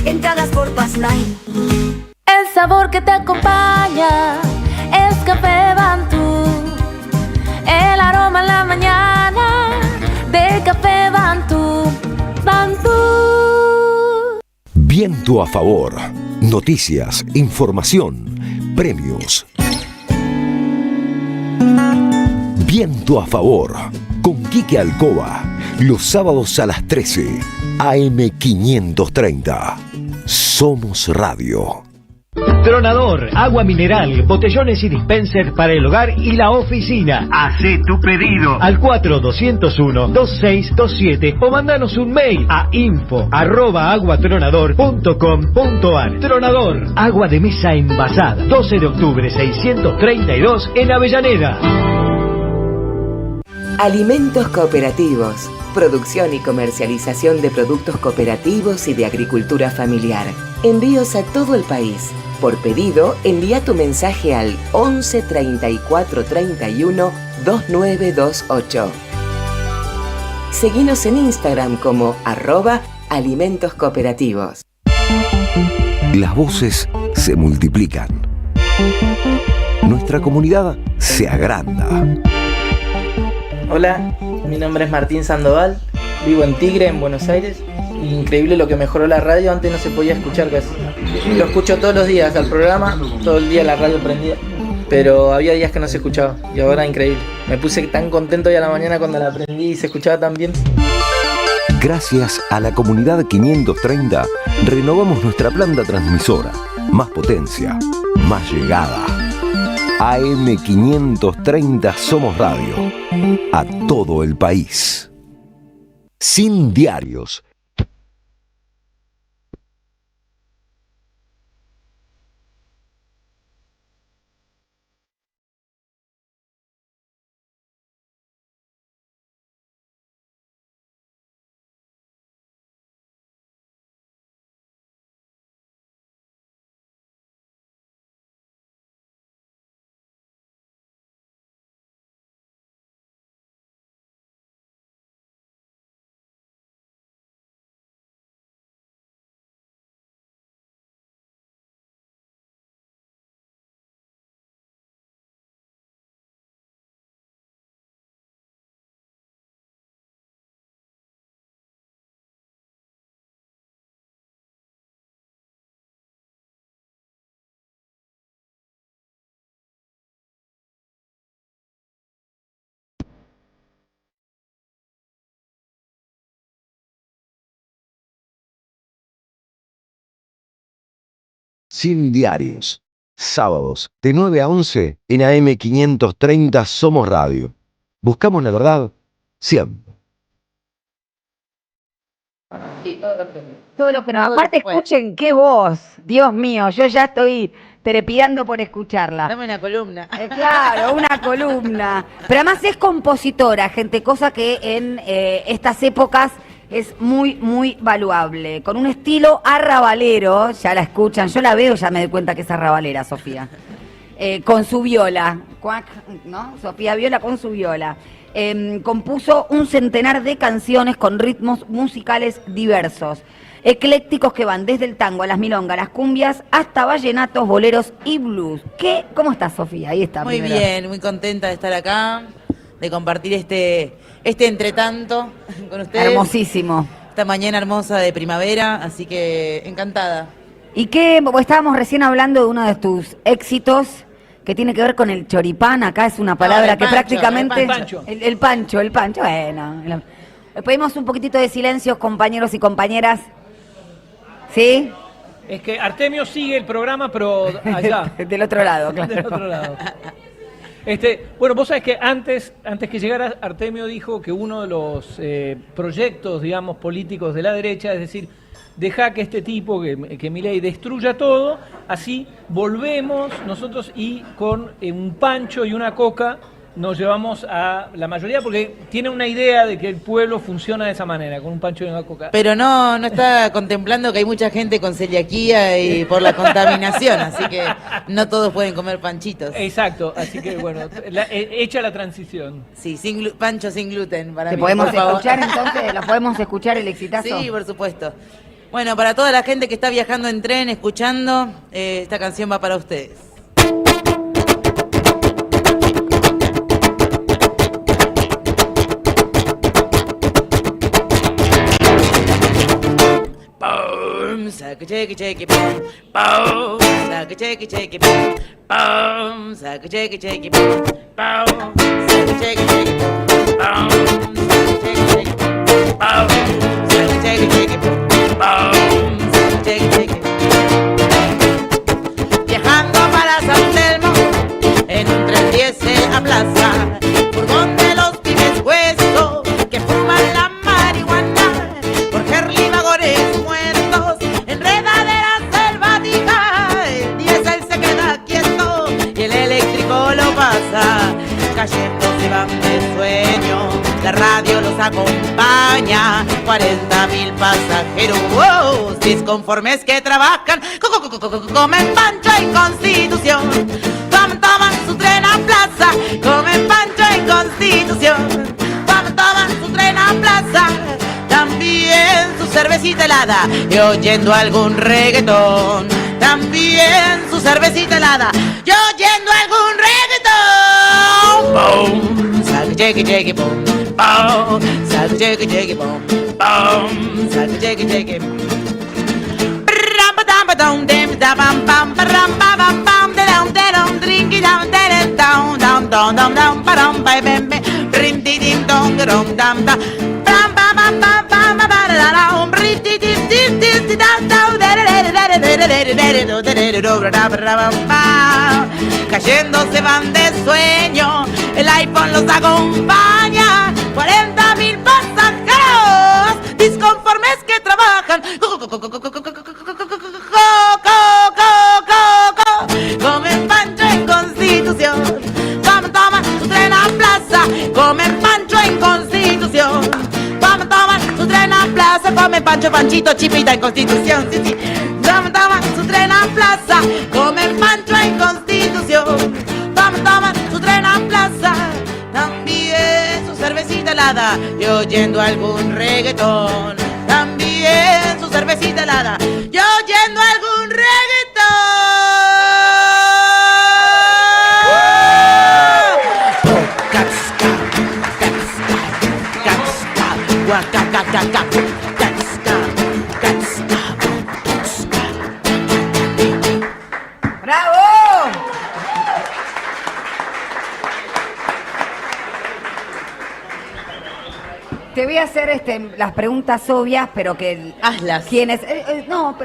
Entradas por Passline. El sabor que te acompaña es Café Bantú. El aroma en la mañana de Café Bantú. Bantú. Viento a favor. Noticias, información, premios. Viento a favor. Con Quique Alcoba. Los sábados a las 13. AM530. Somos Radio. Tronador, agua mineral, botellones y dispensers para el hogar y la oficina. Hacé tu pedido al 4201-2627 o mandanos un mail a info@aguatronador.com.ar. Tronador, agua de mesa envasada. 12 de octubre 632 en Avellaneda. Alimentos cooperativos. Producción y comercialización de productos cooperativos y de agricultura familiar. Envíos a todo el país. Por pedido, envía tu mensaje al 11 34 31 2928. Seguinos en Instagram como @alimentos cooperativos. Las voces se multiplican. Nuestra comunidad se agranda. Hola, mi nombre es Martín Sandoval, vivo en Tigre, en Buenos Aires. Increíble lo que mejoró la radio, antes no se podía escuchar casi. Lo escucho todos los días al programa, todo el día la radio prendida, pero había días que no se escuchaba y ahora increíble. Me puse tan contento hoy a la mañana cuando la aprendí y se escuchaba tan bien. Gracias a la comunidad 530, renovamos nuestra planta transmisora. Más potencia, más llegada. AM530 Somos Radio. A todo el país. Sin diarios. sin diarios. Sábados, de 9 a 11, en AM530 Somos Radio. Buscamos la verdad siempre. Todo lo que nos... Aparte, escuchen qué voz. Dios mío, yo ya estoy trepidando por escucharla. Dame una columna. Claro, una columna. Pero además es compositora, gente, cosa que en estas épocas es muy, muy valuable. Con un estilo arrabalero, ya la escuchan, yo la veo, ya me doy cuenta que es arrabalera, Sofía. Con su viola, cuac, ¿no? Sofía Viola con su viola. Compuso un centenar de canciones con ritmos musicales diversos, eclécticos que van desde el tango a las milongas, las cumbias, hasta vallenatos, boleros y blues. ¿Cómo estás, Sofía? Ahí está. Muy primero. bien, muy contenta de estar acá, de compartir este entretanto con ustedes. Hermosísimo. Esta mañana hermosa de primavera, así que encantada. ¿Y qué? Estábamos recién hablando de uno de tus éxitos que tiene que ver con el choripán. Acá es una palabra que prácticamente... El pancho. Bueno. Pedimos un poquitito de silencio, compañeros y compañeras. ¿Sí? Es que Artemio sigue el programa, pero allá. Del otro lado, claro. Del otro lado. Bueno, vos sabés que antes que llegara Artemio dijo que uno de los proyectos, digamos, políticos de la derecha, es decir, deja que este tipo, que Milei destruya todo, así volvemos nosotros y con un pancho y una coca nos llevamos a la mayoría, porque tiene una idea de que el pueblo funciona de esa manera, con un pancho y una coca. Pero no está contemplando que hay mucha gente con celiaquía y por la contaminación, así que no todos pueden comer panchitos. Exacto, así que bueno, hecha la transición. Sí, pancho sin gluten para ¿Te mí. podemos escuchar entonces? ¿Lo podemos escuchar el exitazo? Sí, por supuesto. Bueno, para toda la gente que está viajando en tren, escuchando, esta canción va para ustedes. Saca cheque cheque boom, boom, saca cheque cheque boom, boom, saca cheque cheque boom, boom, saca cheque cheque boom, boom, saca cheque cheque boom, boom, saca cheque cheque boom. Viajando para San Telmo en un 310 a plaza, furgón de los pibes huesos que fuman la marihuana, por Herli vagones muertos, enredadera selvática, el diésel se queda quieto y el eléctrico lo pasa, cayendo se van de sueño, la radio los acompaña, 40.000 pasajeros disconformes que trabajan, comen pancho en Constitución, toman su tren a plaza, comen pancho en Constitución, toman su tren a plaza, también su cervecita helada y oyendo algún reggaetón, también su cervecita helada y oyendo algún reggaetón. Boom, saca cheque cheque boom, boom, saca cheque cheque boom, boom, saca cheque cheque. Ram dam dem da bam bam ram ba bam bam de down drinky down down down down down down bam bam bam rim di dim dong dong dam da bam bam bam bam bam ba da da rim di dim dim dim down down cayendo se van de sueño, el iPhone los acompaña, 40.000 pasajeros disconformes que trabajan, comen pancho en Constitución, toman su tren a plaza, comen pancho en Constitución, toman su tren a plaza, comen pancho, panchito, chipita en Constitución, sí, sí. Toman su tren a plaza, comen pancho en Constitución, toman su tren a plaza, también su cervecita helada y oyendo algún reggaetón, también su cervecita helada y oyendo algún reggaetón. ¡Bravo! Te voy a hacer las preguntas obvias, pero que hazlas. Quienes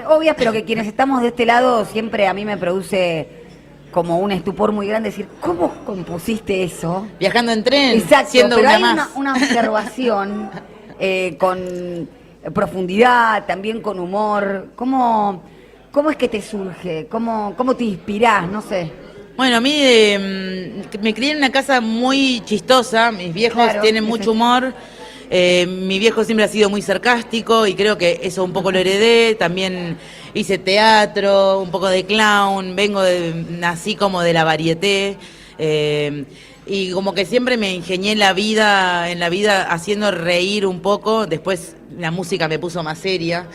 obvias, pero que quienes estamos de este lado siempre a mí me produce como un estupor muy grande decir, ¿cómo compusiste eso? Viajando en tren, exacto, siendo pero una hay más. una observación con profundidad, también con humor. ¿Cómo es que te surge? ¿Cómo te inspirás? No sé. Bueno, a mí me crié en una casa muy chistosa, mis viejos tienen mucho humor, mi viejo siempre ha sido muy sarcástico y creo que eso un poco lo heredé, también hice teatro, un poco de clown, nací como de la varieté, y como que siempre me ingenié en la vida haciendo reír un poco, después la música me puso más seria.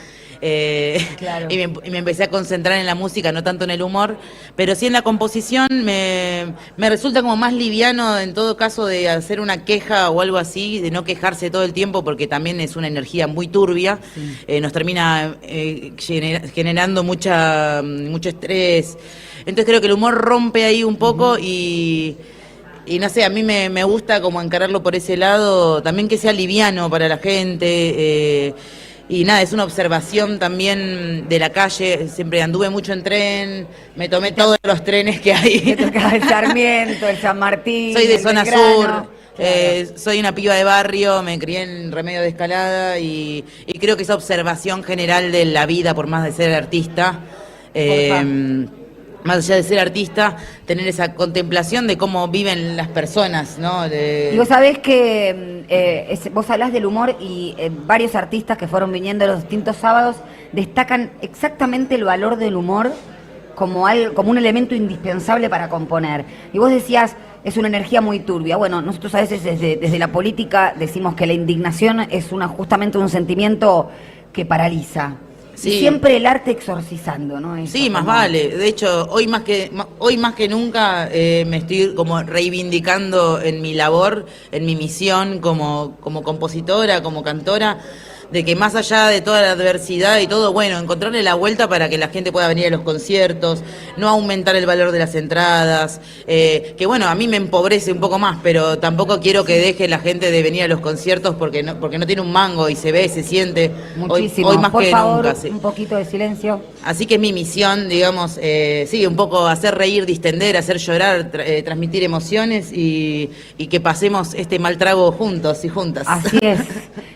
Y me empecé a concentrar en la música, no tanto en el humor, pero sí en la composición me resulta como más liviano en todo caso de hacer una queja o algo así, de no quejarse todo el tiempo porque también es una energía muy turbia, nos termina generando mucho estrés, entonces creo que el humor rompe ahí un poco y no sé, a mí me gusta como encararlo por ese lado, también que sea liviano para la gente, y nada, es una observación también de la calle, siempre anduve mucho en tren, me tomé todos los trenes que hay. Te tocaba el Sarmiento, el San Martín. Soy de el zona Belgrano. sur, soy una piba de barrio, me crié en Remedio de Escalada y creo que esa observación general de la vida, por más de ser artista, más allá de ser artista, tener esa contemplación de cómo viven las personas, ¿no? Y vos sabés que vos hablás del humor y varios artistas que fueron viniendo los distintos sábados destacan exactamente el valor del humor como un elemento indispensable para componer. Y vos decías, es una energía muy turbia. Bueno, nosotros a veces desde la política decimos que la indignación es justamente un sentimiento que paraliza. Sí. Y siempre el arte exorcizando, ¿no? Eso, sí, más vale. De hecho, hoy más que nunca me estoy como reivindicando en mi labor, en mi misión como compositora, como cantora, de que más allá de toda la adversidad y todo, bueno, encontrarle la vuelta para que la gente pueda venir a los conciertos, no aumentar el valor de las entradas, que bueno, a mí me empobrece un poco más, pero tampoco quiero que deje la gente de venir a los conciertos porque no tiene un mango y se ve, se siente. Muchísimo. Hoy más por que favor, nunca. Sí. Un poquito de silencio. Así que es mi misión, digamos, sí, un poco hacer reír, distender, hacer llorar, transmitir emociones y que pasemos este mal trago juntos y juntas. Así es.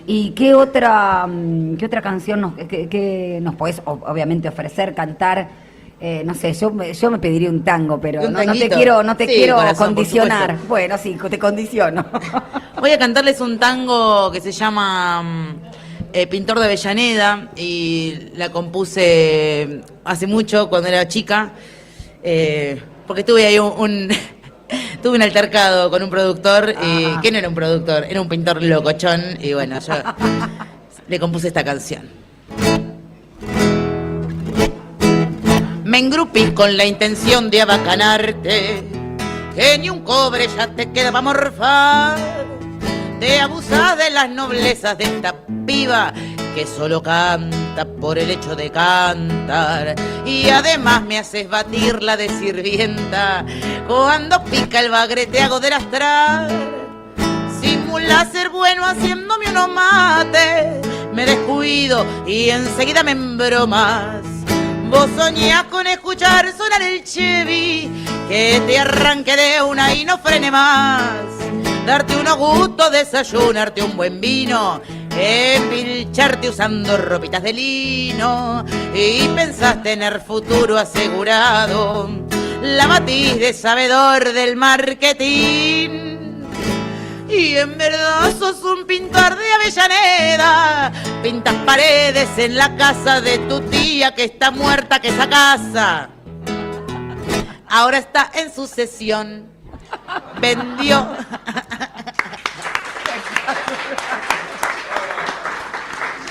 ¿Y qué otra canción nos podés obviamente ofrecer, cantar? No sé, yo me pediría un tango, pero no te quiero corazón, condicionar. Bueno, sí, te condiciono. Voy a cantarles un tango que se llama Pintor de Avellaneda y la compuse hace mucho, cuando era chica, porque tuve ahí tuve un altercado con un productor, que no era un productor, era un pintor locochón, y bueno, yo le compuse esta canción. Me engrupí con la intención de abacanarte, que ni un cobre ya te queda para morfar. Te abusás de las noblezas de esta piba que solo canta por el hecho de cantar, y además me haces batirla de sirvienta. Cuando pica el bagre te hago de lastrar. Simula ser bueno haciéndome unos mates, me descuido y enseguida me embromas. Vos soñás con escuchar sonar el Chevy, que te arranque de una y no frene más. Darte unos gustos, desayunarte un buen vino, empilcharte usando ropitas de lino, y pensás tener futuro asegurado. La matiz de sabedor del marketing, y en verdad sos un pintor de Avellaneda. Pintas paredes en la casa de tu tía que está muerta, que esa casa ahora está en sucesión. Vendió.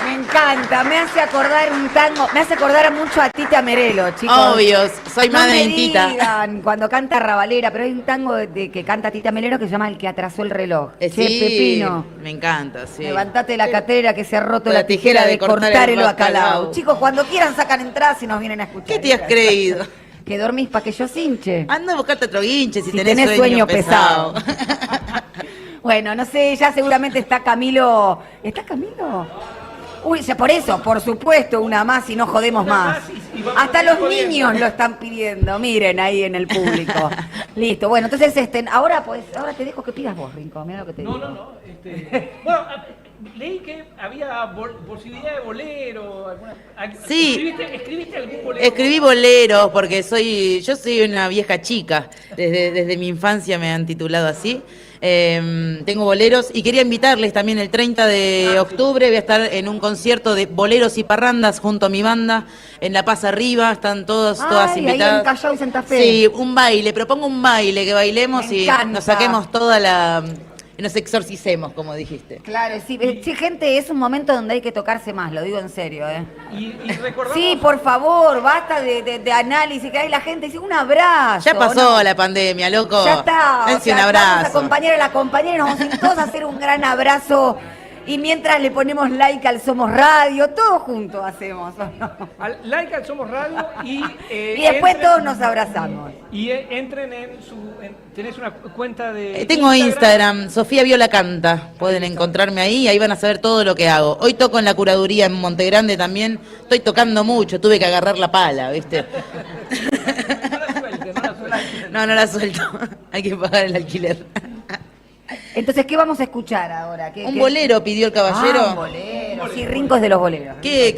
Me encanta, me hace acordar un tango, me hace acordar mucho a Tita Merelo, chicos. Obvio, soy madre de Tita. Digan, cuando canta Ravalera, pero hay un tango que canta Tita Merelo que se llama El que atrasó el reloj. Sí, Pepino. Me encanta, sí. Levantate la catera que se ha roto la tijera de cortar el bacalao. Chicos, cuando quieran sacan entradas y nos vienen a escuchar. ¿Qué te has creído? Que dormís para que yo cinche. Anda a buscarte otro guinche si tenés sueño pesado. Bueno, no sé, ya seguramente está Camilo. ¿Está Camilo? Uy, por eso, por supuesto, una más y no jodemos más. Hasta los niños lo están pidiendo, miren ahí en el público. Listo, bueno, entonces ahora te dejo que pidas vos, Rinco, mira lo que te digo. No. Bueno, leí que había posibilidad de bolero. Sí. ¿Escribiste algún bolero? Escribí boleros porque yo soy una vieja chica. Desde mi infancia me han titulado así. Tengo boleros y quería invitarles también el 30 de octubre. Voy a estar en un concierto de boleros y parrandas junto a mi banda en La Paz Arriba. Están todas invitadas. Ahí en Callao y Santa Fe. Sí, un baile. Propongo un baile, que bailemos Me y encanta. nos saquemos toda la... y nos exorcicemos, como dijiste. Claro, sí, gente, es un momento donde hay que tocarse más, lo digo en serio, ¿eh? Y recordamos... Sí, por favor, basta de análisis, que hay la gente dice un abrazo. Ya pasó ¿no? la pandemia, loco. Ya está. Dense un Vamos abrazo. a acompañar a la compañera y nos vamos a ir todos a hacer un gran abrazo. Y mientras le ponemos like al Somos Radio, todos juntos hacemos. Like al Somos Radio y... y después todos nos abrazamos. Y entren tenés una cuenta de... Tengo Instagram, Sofía Viola Canta. Pueden encontrarme ahí, ahí van a saber todo lo que hago. Hoy toco en la curaduría en Montegrande también. Estoy tocando mucho, tuve que agarrar la pala, ¿viste? No la suelto. Hay que pagar el alquiler. Entonces, ¿qué vamos a escuchar ahora? Un bolero pidió el caballero. Un bolero. Sí, Rincos de los boleros. Qué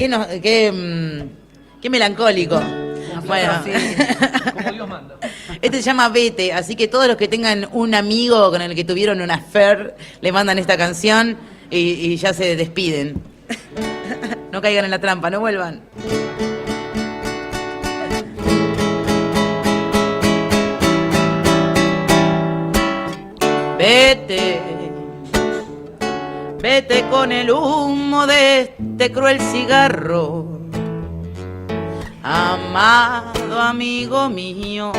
melancólico. Bueno, como Dios manda. Este se llama Vete, así que todos los que tengan un amigo con el que tuvieron una affair, le mandan esta canción y ya se despiden. No caigan en la trampa, no vuelvan. Vete con el humo de este cruel cigarro, amado amigo mío,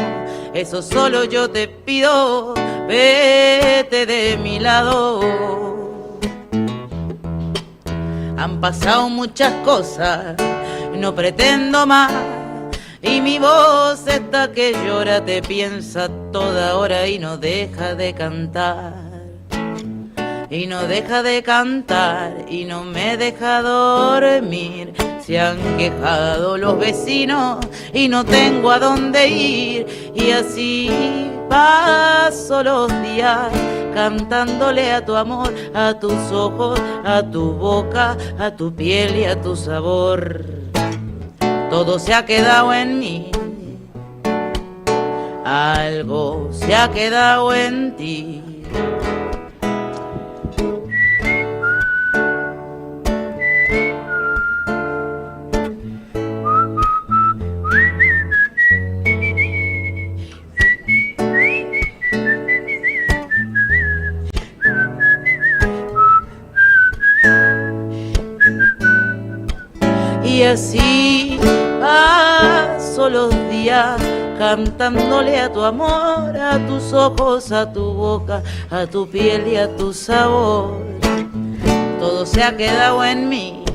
eso solo yo te pido, vete de mi lado. Han pasado muchas cosas, no pretendo más, y mi voz esta que llora te piensa toda hora y no deja de cantar. Y no deja de cantar y no me deja dormir. Se han quejado los vecinos y no tengo a dónde ir. Y así paso los días cantándole a tu amor, a tus ojos, a tu boca, a tu piel y a tu sabor. Todo se ha quedado en mí, algo se ha quedado en ti. Y así paso los días cantándole a tu amor, a tus ojos, a tu boca, a tu piel y a tu sabor. Todo se ha quedado en mí,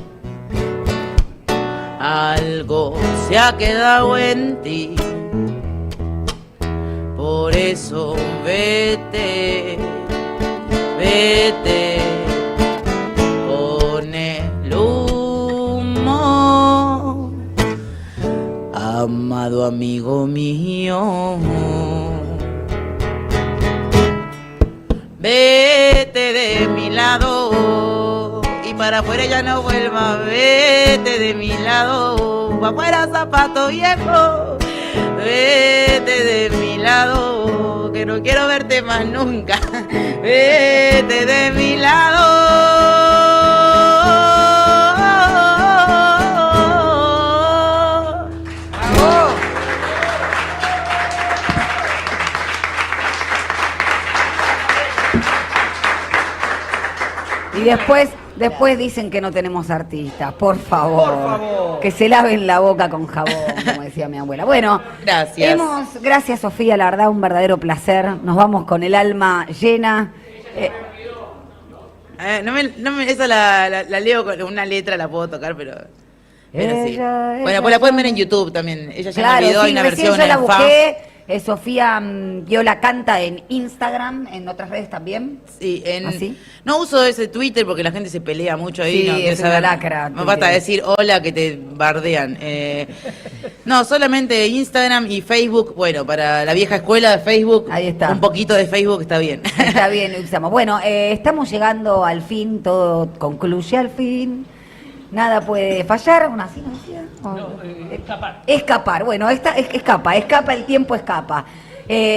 algo se ha quedado en ti. Por eso vete, vete con el humo, amado amigo mío. Vete de mi lado y para afuera ya no vuelva. Vete de mi lado, pa' afuera zapato viejo. Vete de mi lado, que no quiero verte más nunca. Vete de mi lado. Y después dicen que no tenemos artistas. Por favor. Que se laven la boca con jabón, como decía mi abuela. Bueno, gracias. Gracias, Sofía, la verdad, un verdadero placer. Nos vamos con el alma llena. Esa la leo con una letra, la puedo tocar, pero sí. Bueno, pues la pueden ver en YouTube también. Ella ya me olvidó, hay una versión yo la busqué Sofía Viola canta en Instagram, en otras redes también. Sí, ¿Así? No uso ese Twitter porque la gente se pelea mucho ahí. Sí, no quiero es una saber. lacra, Me basta decir hola que te bardean. No, solamente Instagram y Facebook. Bueno, para la vieja escuela de Facebook, ahí está. Un poquito de Facebook está bien. Está bien, lo usamos. Bueno, estamos llegando al fin, todo concluye al fin. Nada puede fallar, ¿una así no decía? Escapar. Escapar, bueno, escapa el tiempo escapa.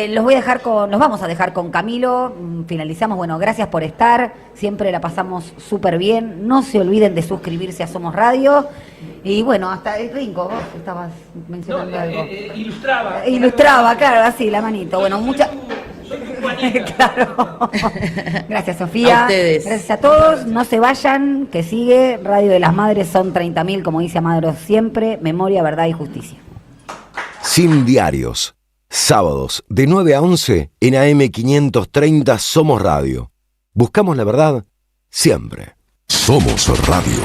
Los vamos a dejar con Camilo, finalizamos, bueno, gracias por estar, siempre la pasamos súper bien, no se olviden de suscribirse a Somos Radio, y bueno, hasta el Ringo, vos estabas mencionando algo. Ilustraba, claro, así, la manito, bueno, claro. Gracias, Sofía. A ustedes. Gracias a todos. No se vayan, que sigue. Radio de las Madres son 30.000, como dice Amadro siempre. Memoria, verdad y justicia. Sin diarios. Sábados de 9 a 11 en AM530 Somos Radio. Buscamos la verdad siempre. Somos Radio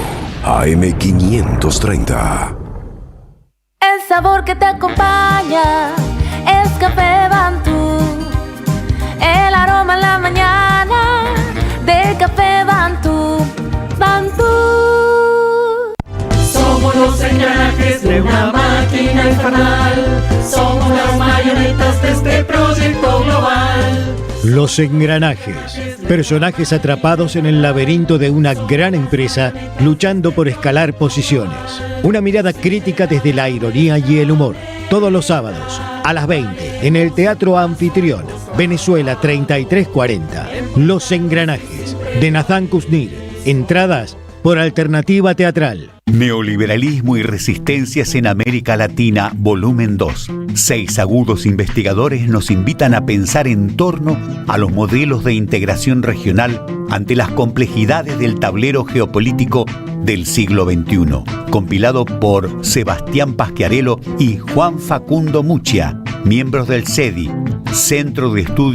AM530. El sabor que te acompaña es Café Bantú. El aroma en la mañana de Café Bantú. Bantú. Somos los engranajes de una máquina infernal. Somos las marionetas de este proyecto global. Los engranajes, personajes atrapados en el laberinto de una gran empresa luchando por escalar posiciones. Una mirada crítica desde la ironía y el humor. Todos los sábados a las 20 en el Teatro Anfitrión, Venezuela 3340. Los engranajes de Nathan Kuznir. Entradas por Alternativa Teatral. Neoliberalismo y resistencias en América Latina, volumen 2. 6 agudos investigadores nos invitan a pensar en torno a los modelos de integración regional ante las complejidades del tablero geopolítico del siglo XXI. Compilado por Sebastián Pasquiarello y Juan Facundo Muccia, miembros del CEDI, Centro de Estudios